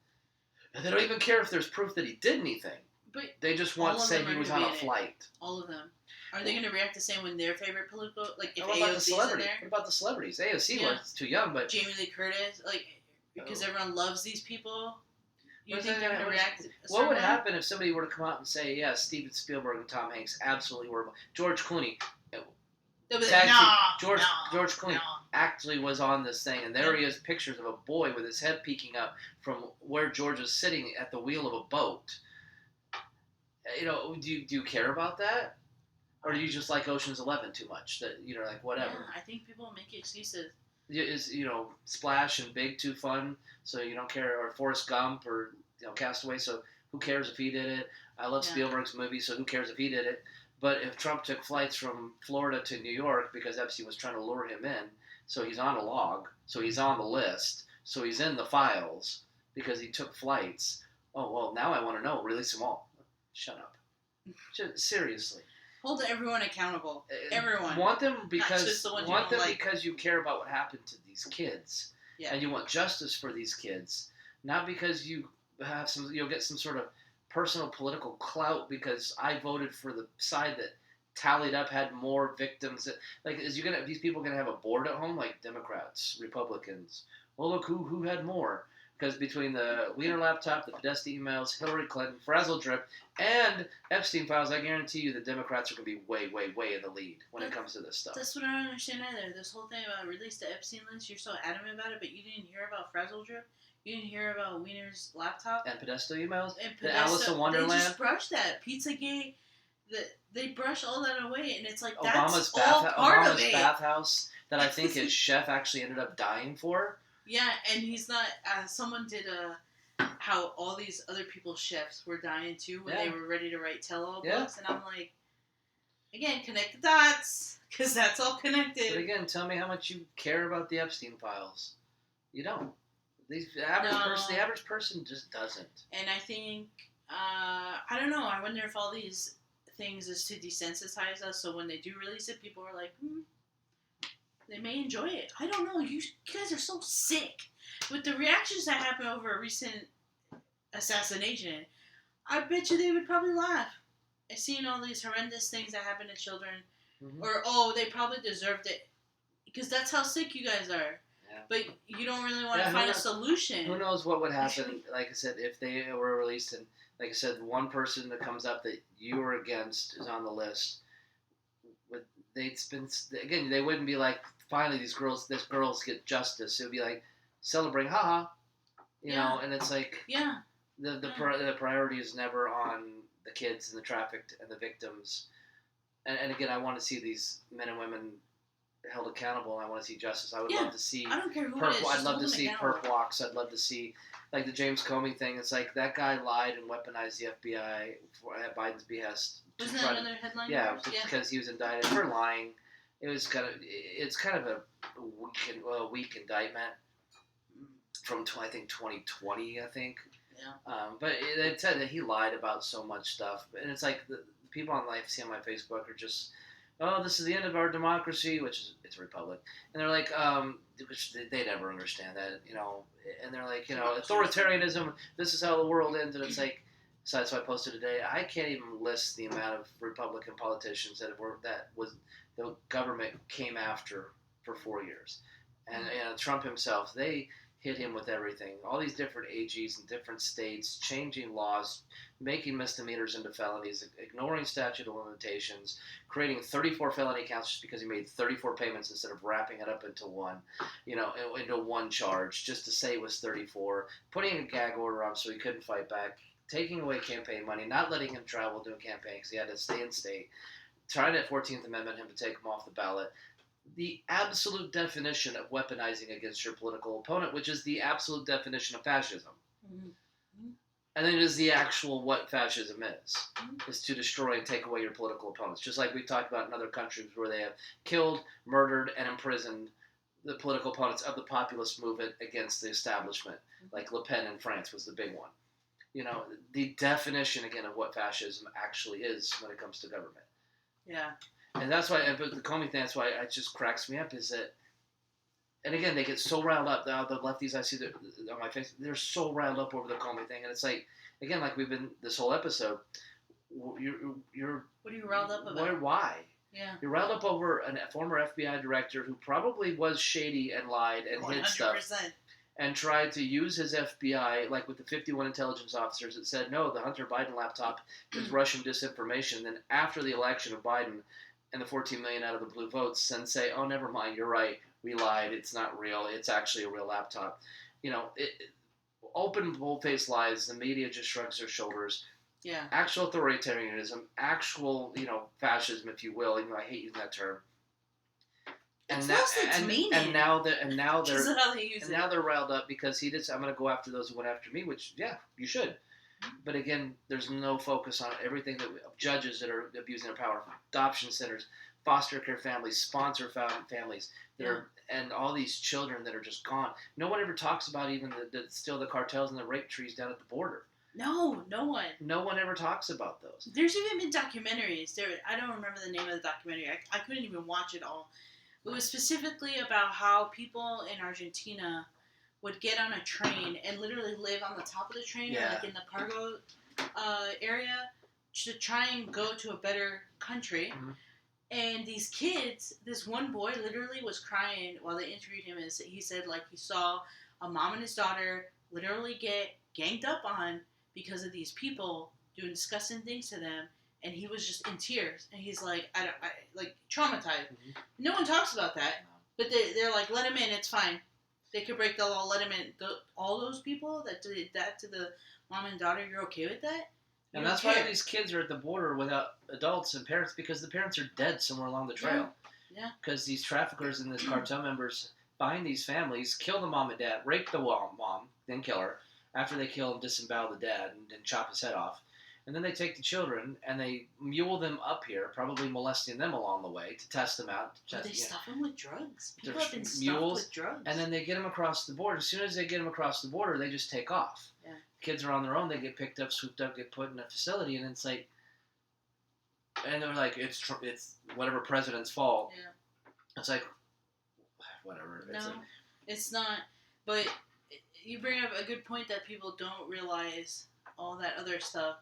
And they don't even care if there's proof that he did anything. But they just want to say he was on a flight. All of them. Are they going to react the same when their favorite political, like if AOC's in there? What about the celebrities? AOC was too young, but Jamie Lee Curtis, like because everyone loves these people. You think they're going to react? What would happen if somebody were to come out and say, "Yeah, Steven Spielberg and Tom Hanks absolutely horrible. George Clooney." George Clooney actually was on this thing, and there he is, pictures of a boy with his head peeking up from where George is sitting at the wheel of a boat. Do you care about that, or do you just like Ocean's 11 too much? That like whatever. Yeah, I think people make excuses. Is Splash and Big too fun, so you don't care, or Forrest Gump, or Castaway, so who cares if he did it? I love Spielberg's movies, so who cares if he did it? But if Trump took flights from Florida to New York because Epstein was trying to lure him in, so he's on a log, so he's on the list, so he's in the files because he took flights. Oh, well, now I want to know. Release them all. Shut up. Seriously. Hold everyone accountable. Everyone. Want them because because you care about what happened to these kids, and you want justice for these kids, not because you have you'll get some sort of personal political clout because I voted for the side that tallied up had more victims. These people gonna have a board at home, like Democrats, Republicans? Well, look who had more, because between the Wiener laptop, the Podesta emails, Hillary Clinton, Frazzle Drip, and Epstein files, I guarantee you the Democrats are gonna be way, way, way in the lead when it comes to this stuff. That's what I don't understand either. This whole thing about release the Epstein list, you're so adamant about it, but you didn't hear about Frazzle Drip. You didn't hear about Wiener's laptop? And Podesta emails? And Alice in Wonderland? They just brushed that. Pizzagate, they brush all that away, and it's like, Obama's bathhouse that I think his chef actually ended up dying for. Yeah, and he's not, someone did how all these other people's chefs were dying too when they were ready to write tell-all books, and I'm like, again, connect the dots, because that's all connected. But again, tell me how much you care about the Epstein files. You don't. The average person just doesn't. And I think, I don't know, I wonder if all these things is to desensitize us, so when they do release it, people are like, they may enjoy it. I don't know, you guys are so sick. With the reactions that happened over a recent assassination, I bet you they would probably laugh. seeing all these horrendous things that happen to children, Mm-hmm. or they probably deserved it because that's how sick you guys are. Yeah. But you don't really want to find a solution. Who knows what would happen? Like I said, if they were released, and like I said, one person that comes up that you are against is on the list. They wouldn't be like, finally these girls get justice. It would be like, celebrate, haha, you know. And it's like, the priority is never on the kids and the trafficked and the victims. And again, I want to see these men and women held accountable, and I want to see justice. I would love to see. I don't care who it is. I'd love to see perp walks. I'd love to see, like, the James Comey thing. It's like that guy lied and weaponized the FBI at Biden's behest. Wasn't that another headline? Yeah, because he was indicted for lying. It's kind of a weak indictment from I think 2020. I think. Yeah. But it said that he lied about so much stuff, and it's like the people on see on my Facebook are just, oh, this is the end of our democracy, it's a republic, and they're like, which they never understand that, you know, and they're like, you know, authoritarianism, this is how the world ends, and it's like, so that's why I posted today, I can't even list the amount of Republican politicians that the government came after for 4 years, and Trump himself, they hit him with everything, all these different AGs in different states, changing laws, making misdemeanors into felonies, ignoring statute of limitations, creating 34 felony counts just because he made 34 payments instead of wrapping it up into one, you know, into one charge just to say it was 34, putting a gag order on so he couldn't fight back, taking away campaign money, not letting him travel doing campaigns because he had to stay in state, trying to 14th Amendment him to take him off the ballot. The absolute definition of weaponizing against your political opponent, which is the absolute definition of fascism. Mm-hmm. And then it is the actual what fascism is to destroy and take away your political opponents. Just like we've talked about in other countries where they have killed, murdered, and imprisoned the political opponents of the populist movement against the establishment. Like Le Pen in France was the big one. You know, the definition, again, of what fascism actually is when it comes to government. Yeah. And that's why, but the Comey thing, that's why it just cracks me up, is that, and again, they get so riled up, the lefties I see on my face, they're so riled up over the Comey thing, and it's like, again, like we've been, this whole episode, you're what are you riled up about? Why? Yeah. You're riled up over a former FBI director who probably was shady and lied and 100%. Hid stuff. And tried to use his FBI, like with the 51 intelligence officers that said, no, the Hunter Biden laptop is Russian disinformation. Then after the election of Biden and the 14 million out of the blue votes, and say, oh, never mind, you're right, we lied, it's not real, it's actually a real laptop. You know, open, bold-faced lies, the media just shrugs their shoulders. Yeah. Actual authoritarianism, actual, you know, fascism, if you will, even though I hate using that term. And now they're riled up because I'm going to go after those who went after me, which, yeah, you should. But again, there's no focus on everything judges that are abusing their power, adoption centers, foster care families, sponsor families that are, and all these children that are just gone. No one ever talks about even the cartels and the rape trees down at the border. No one. No one ever talks about those. There's even been documentaries. I don't remember the name of the documentary. I couldn't even watch it all. It was specifically about how people in Argentina would get on a train and literally live on the top of the train or like in the cargo area to try and go to a better country. Mm-hmm. And these kids, this one boy literally was crying while they interviewed him. And he said, like, he saw a mom and his daughter literally get ganged up on because of these people doing disgusting things to them. And he was just in tears, and he's like, I like traumatized. Mm-hmm. No one talks about that, but they're like, let him in, it's fine. They could break the law, let him in. All those people that did that to the mom and daughter, you're okay with that? And that's why these kids are at the border without adults and parents, because the parents are dead somewhere along the trail. Yeah. Because these traffickers and these cartel members find these families, kill the mom and dad, rape the mom, then kill her. After they kill him, disembowel the dad, and then chop his head off. And then they take the children and they mule them up here, probably molesting them along the way to test them out. They stuff them with drugs. People have been stuffed with drugs. And then they get them across the border. As soon as they get them across the border, they just take off. Yeah. Kids are on their own. They get picked up, swooped up, get put in a facility, and it's like, and they're like, it's whatever president's fault. Yeah. It's like, whatever. It's not. But you bring up a good point that people don't realize all that other stuff.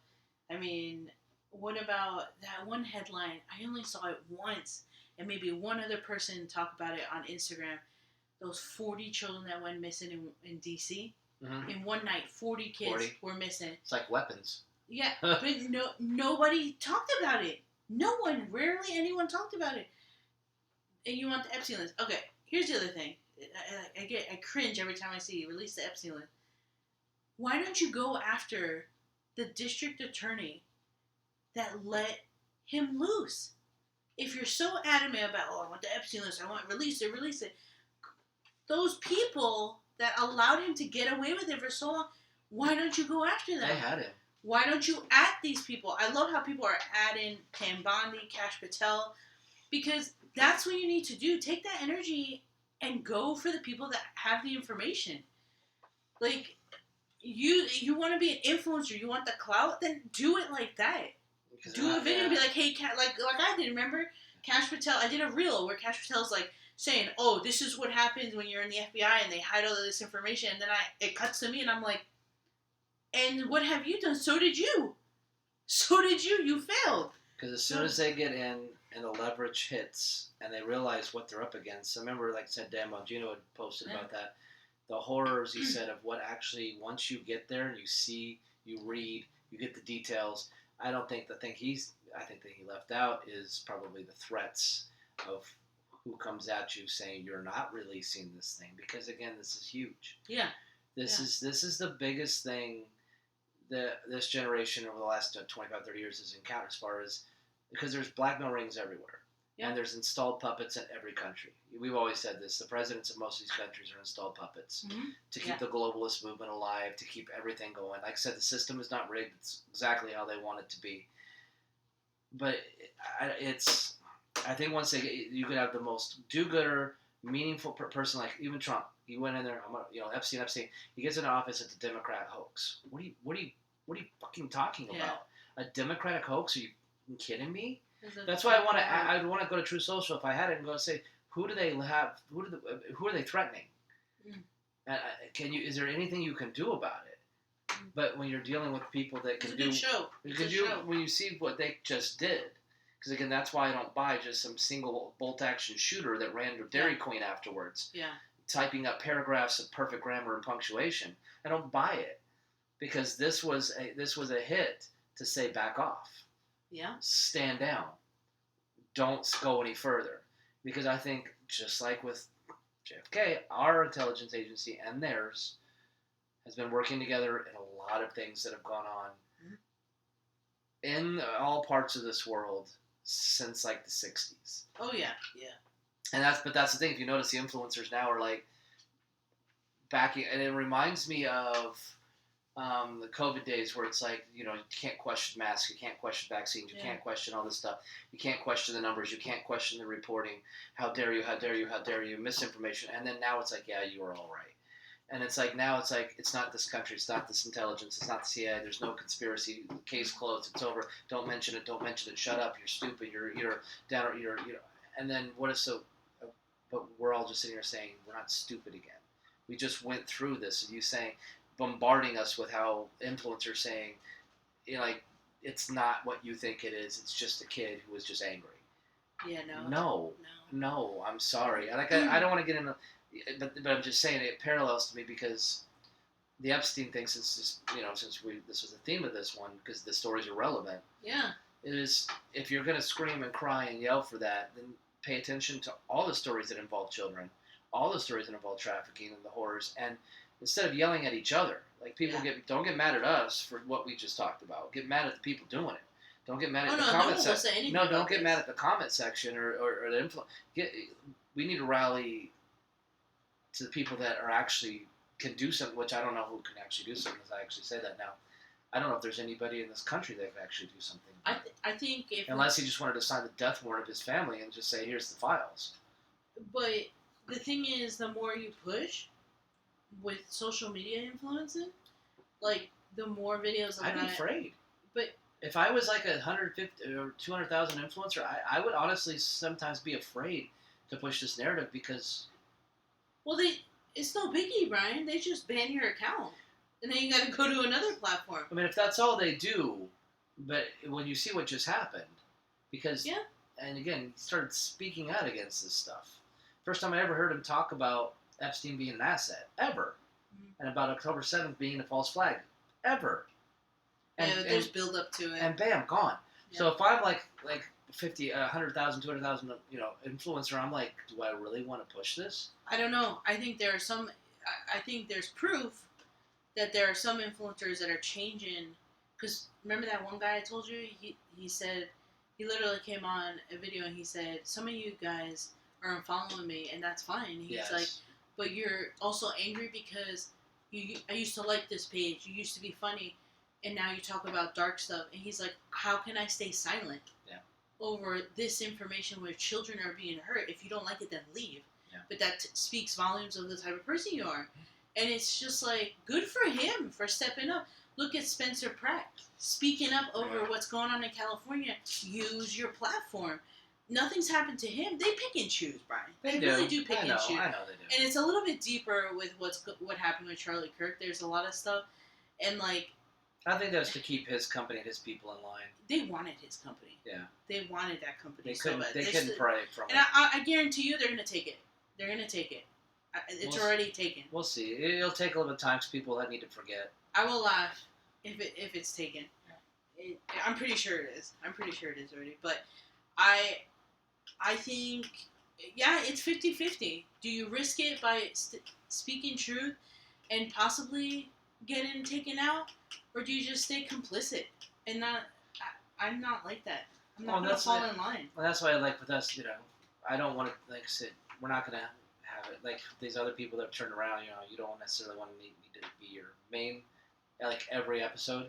I mean, what about that one headline? I only saw it once, and maybe one other person talk about it on Instagram. Those 40 children that went missing in D.C. Mm-hmm. In one night, 40 kids were missing. It's like weapons. Yeah, but nobody talked about it. No one, rarely anyone talked about it. And you want the Epstein list? Okay, here's the other thing. I cringe every time I see you release the Epstein list. Why don't you go after the district attorney that let him loose? If you're so adamant about, I want the Epstein list, I want release it. Those people that allowed him to get away with it for so long, why don't you go after them? They had him. Why don't you at these people? I love how people are adding Pam Bondi, Kash Patel, because that's what you need to do. Take that energy and go for the people that have the information. Like, you want to be an influencer, you want the clout, then do it like that. Do a video and be like, hey, like I did, remember? Kash Patel, I did a reel where Kash Patel's like saying, oh, this is what happens when you're in the FBI and they hide all of this information, and then it cuts to me and I'm like, and what have you done? So did you. You failed. Because as soon as they get in and the leverage hits and they realize what they're up against, I remember, like I said, Dan Bongino had posted about that, the horrors, he said, of what actually, once you get there and you see, you read, you get the details, I think that he left out is probably the threats of who comes at you saying you're not releasing this thing, because again, this is huge. Yeah. This is the biggest thing that this generation over the last 25, 30 years has encountered, as far as, because there's blackmail rings everywhere. Yeah. And there's installed puppets in every country. We've always said this. The presidents of most of these countries are installed puppets to keep the globalist movement alive, to keep everything going. Like I said, the system is not rigged. It's exactly how they want it to be. But I think once you could have the most do-gooder, meaningful person, like even Trump. He went in there, Epstein. He gets into office at the Democrat hoax. What are you fucking talking about? A Democratic hoax? Are you kidding me? That's why I'd want to go to True Social if I had it and go say, who do they have? Who are they threatening? Is there anything you can do about it? But when you're dealing with people that can do, when you see what they just did, because again, that's why I don't buy just some single bolt action shooter that ran to Dairy Queen afterwards. Yeah. Typing up paragraphs of perfect grammar and punctuation. I don't buy it, because this was a hit to say back off. Yeah. Stand down. Don't go any further. Because I think, just like with JFK, our intelligence agency and theirs has been working together in a lot of things that have gone on in all parts of this world since like the 60s. Oh yeah, yeah. And that's the thing. If you notice, the influencers now are like backing, and it reminds me of the COVID days where it's like, you can't question masks, you can't question vaccines, you can't question all this stuff, you can't question the numbers, you can't question the reporting. How dare you, misinformation. And then now it's like, yeah, you were all right. And it's like, now it's like, it's not this country, it's not this intelligence, it's not the CIA, there's no conspiracy, case closed, it's over, don't mention it, shut up, you're stupid, you're down, and then what is so, but we're all just sitting here saying, we're not stupid again. We just went through this, and you saying, bombarding us with how influencers saying, like, it's not what you think it is, it's just a kid who was just angry. Yeah, no, I'm sorry. I don't want to get into, but I'm just saying it parallels to me, because the Epstein thing, since this was the theme of this one, because the stories are relevant. Yeah. It is, if you're going to scream and cry and yell for that, then pay attention to all the stories that involve children, all the stories that involve trafficking and the horrors, and instead of yelling at each other, like people don't get mad at us for what we just talked about. Get mad at the people doing it. Don't get mad at the comment section. No, don't get mad at the comment section or the influence. We need to rally to the people that are actually can do something, which I don't know who can actually do something, as I actually say that now. I don't know if there's anybody in this country that can actually do something. I think unless he just wanted to sign the death warrant of his family and just say, here's the files. But the thing is, the more you push with social media influencing, like, the more videos I'd be afraid. But if I was like 150 or 200,000 influencer, I would honestly sometimes be afraid to push this narrative, because... Well, it's no biggie, Brian. They just ban your account. And then you got to go to another platform. I mean, if that's all they do, But when you see what just happened, because and again, he started speaking out against this stuff. First time I ever heard him talk about Epstein being an asset ever, and about October 7th being a false flag ever. And there's build up to it, and bam, gone. Yeah. So if I'm like 50, 100,000, 200,000, influencer, I'm like, do I really want to push this? I don't know. I think there are some. I think there's proof that there are some influencers that are changing. Because remember that one guy I told you? He said, he literally came on a video and he said, some of you guys are unfollowing me, and that's fine. He's like, but you're also angry because I used to like this page. You used to be funny, and now you talk about dark stuff. And he's like, how can I stay silent over this information where children are being hurt? If you don't like it, then leave. Yeah. But that speaks volumes of the type of person you are. And it's just like, good for him for stepping up. Look at Spencer Pratt speaking up over what's going on in California. Use your platform. Nothing's happened to him. They pick and choose, Brian. They really do pick and choose. I know they do. And it's a little bit deeper with what happened with Charlie Kirk. There's a lot of stuff. And like, I think that was to keep his company and his people in line. They wanted his company. Yeah. They wanted that company. They couldn't pray from it. And I guarantee you they're going to take it. They're going to take it. It's already taken. We'll see. It'll take a little bit of time because people need to forget. I will laugh if it's taken. I'm pretty sure it is. I'm pretty sure it is already. But I think, it's 50-50. Do you risk it by speaking truth and possibly getting taken out? Or do you just stay complicit and not... I'm not like that. I'm not going to fall in line. Well, that's why, like, with us, I don't want to, like I said, we're not going to have it. Like, these other people that have turned around, you don't necessarily want to need to be your main, like, every episode.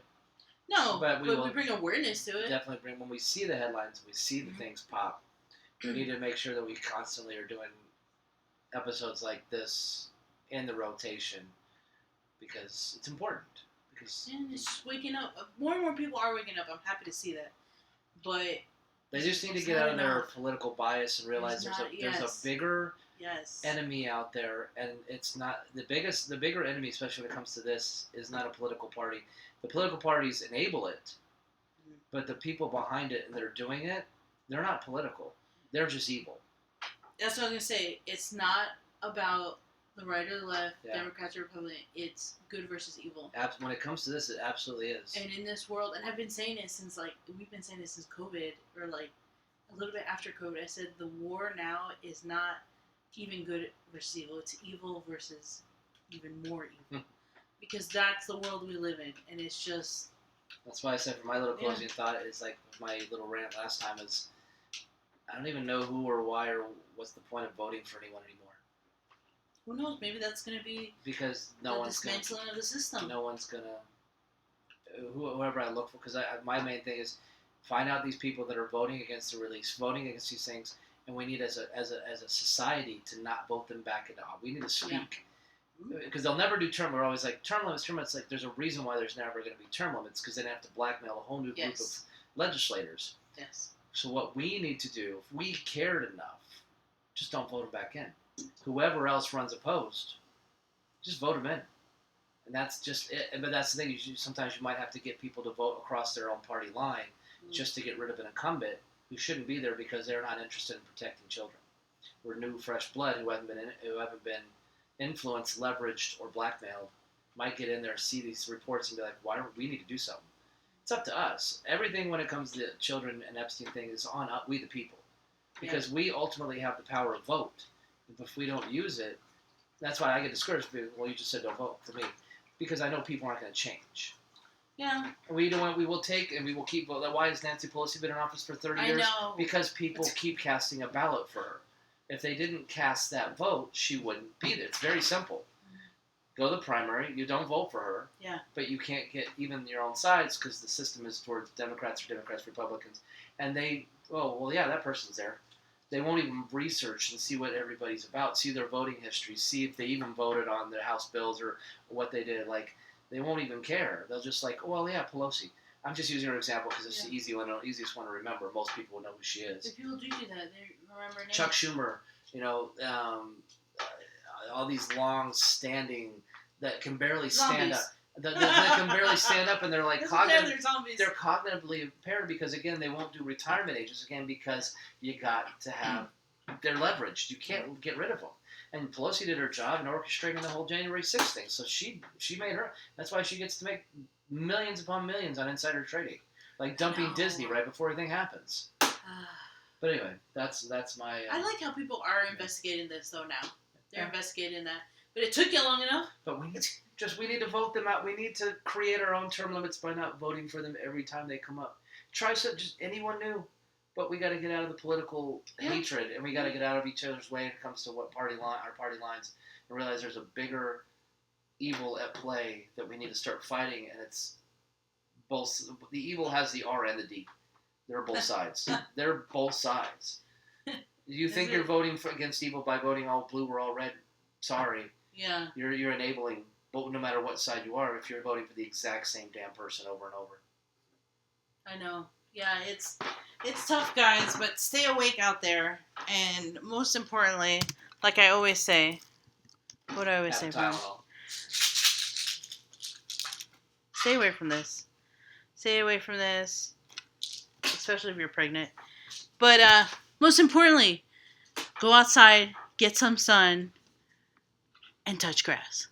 No, but we bring awareness to it. Definitely bring, when we see the headlines, we see the things pop, we need to make sure that we constantly are doing episodes like this in the rotation because it's important. And it's just waking up. More and more people are waking up. I'm happy to see that. But they just need to get out of their political bias and realize there's a bigger enemy out there, and it's not the bigger enemy, especially when it comes to this, is not a political party. The political parties enable it, but the people behind it and that are doing it, they're not political. They're just evil. That's what I was gonna say. It's not about the right or the left, Democrats or Republicans. It's good versus evil. When it comes to this, it absolutely is. And in this world, and I've been saying it since we've been saying this since COVID, or a little bit after COVID. I said the war now is not even good versus evil. It's evil versus even more evil. Because that's the world we live in, and it's just... That's why I said for my little closing thought is like my little rant last time is I don't even know who or why or what's the point of voting for anyone anymore. Who knows? Maybe that's going to be because the dismantling of the system. No one's going to... Whoever I look for, because my main thing is find out these people that are voting against the release, voting against these things, and we need as a society to not vote them back into office. We need to speak. Because they'll never do term. We're always like, term limits. Like, there's a reason why there's never going to be term limits, because they have to blackmail a whole new group of legislators. Yes. So what we need to do, if we cared enough, just don't vote them back in. Whoever else runs opposed, just vote them in. And that's just it. But that's the thing. Sometimes you might have to get people to vote across their own party line just to get rid of an incumbent who shouldn't be there because they're not interested in protecting children. We're new, fresh blood who haven't been influenced, leveraged, or blackmailed might get in there, see these reports, and be like, why don't we need to do something? It's up to us. Everything when it comes to children and Epstein thing is on we the people. Because we ultimately have the power to vote. If we don't use it, that's why I get discouraged. Well, you just said don't vote for me. Because I know people aren't going to change. Yeah. We will take and we will keep voting. Why has Nancy Pelosi been in office for 30 years? I know. Because people keep casting a ballot for her. If they didn't cast that vote, she wouldn't be there. It's very simple. Go to the primary. You don't vote for her. Yeah. But you can't get even your own sides because the system is towards Democrats, Republicans. And that person's there. They won't even research and see what everybody's about, see their voting history, see if they even voted on the House bills or what they did. Like, they won't even care. They'll just Pelosi. I'm just using her example because it's the easiest one to remember. Most people will know who she is. If people do that, they remember names. Chuck Schumer, all these long-standing that can barely stand up. They can barely stand up, and they're like they're zombies. They're cognitively impaired because again they won't do retirement ages again because you got to have they're leveraged. You can't get rid of them. And Pelosi did her job in orchestrating the whole January 6th thing. So she made her. That's why she gets to make millions upon millions on insider trading, like dumping Disney right before anything happens. But anyway, that's my. I like how people are investigating this though now. They're investigating that, but it took you long enough. But we need to vote them out. We need to create our own term limits by not voting for them every time they come up. Try just anyone new. But we got to get out of the political hatred, and we got to get out of each other's way when it comes to what our party lines, and realize there's a bigger evil at play that we need to start fighting, and it's both. The evil has the R and the D. They're both sides. They're both sides. You think you're voting against evil by voting all blue or all red? Sorry. Yeah. You're enabling, but no matter what side you are, if you're voting for the exact same damn person over and over. I know. Yeah, it's tough, guys, but stay awake out there. And most importantly, like I always say, what do I always say, Brian? Stay away from this. Stay away from this, especially if you're pregnant. But most importantly, go outside, get some sun, and touch grass.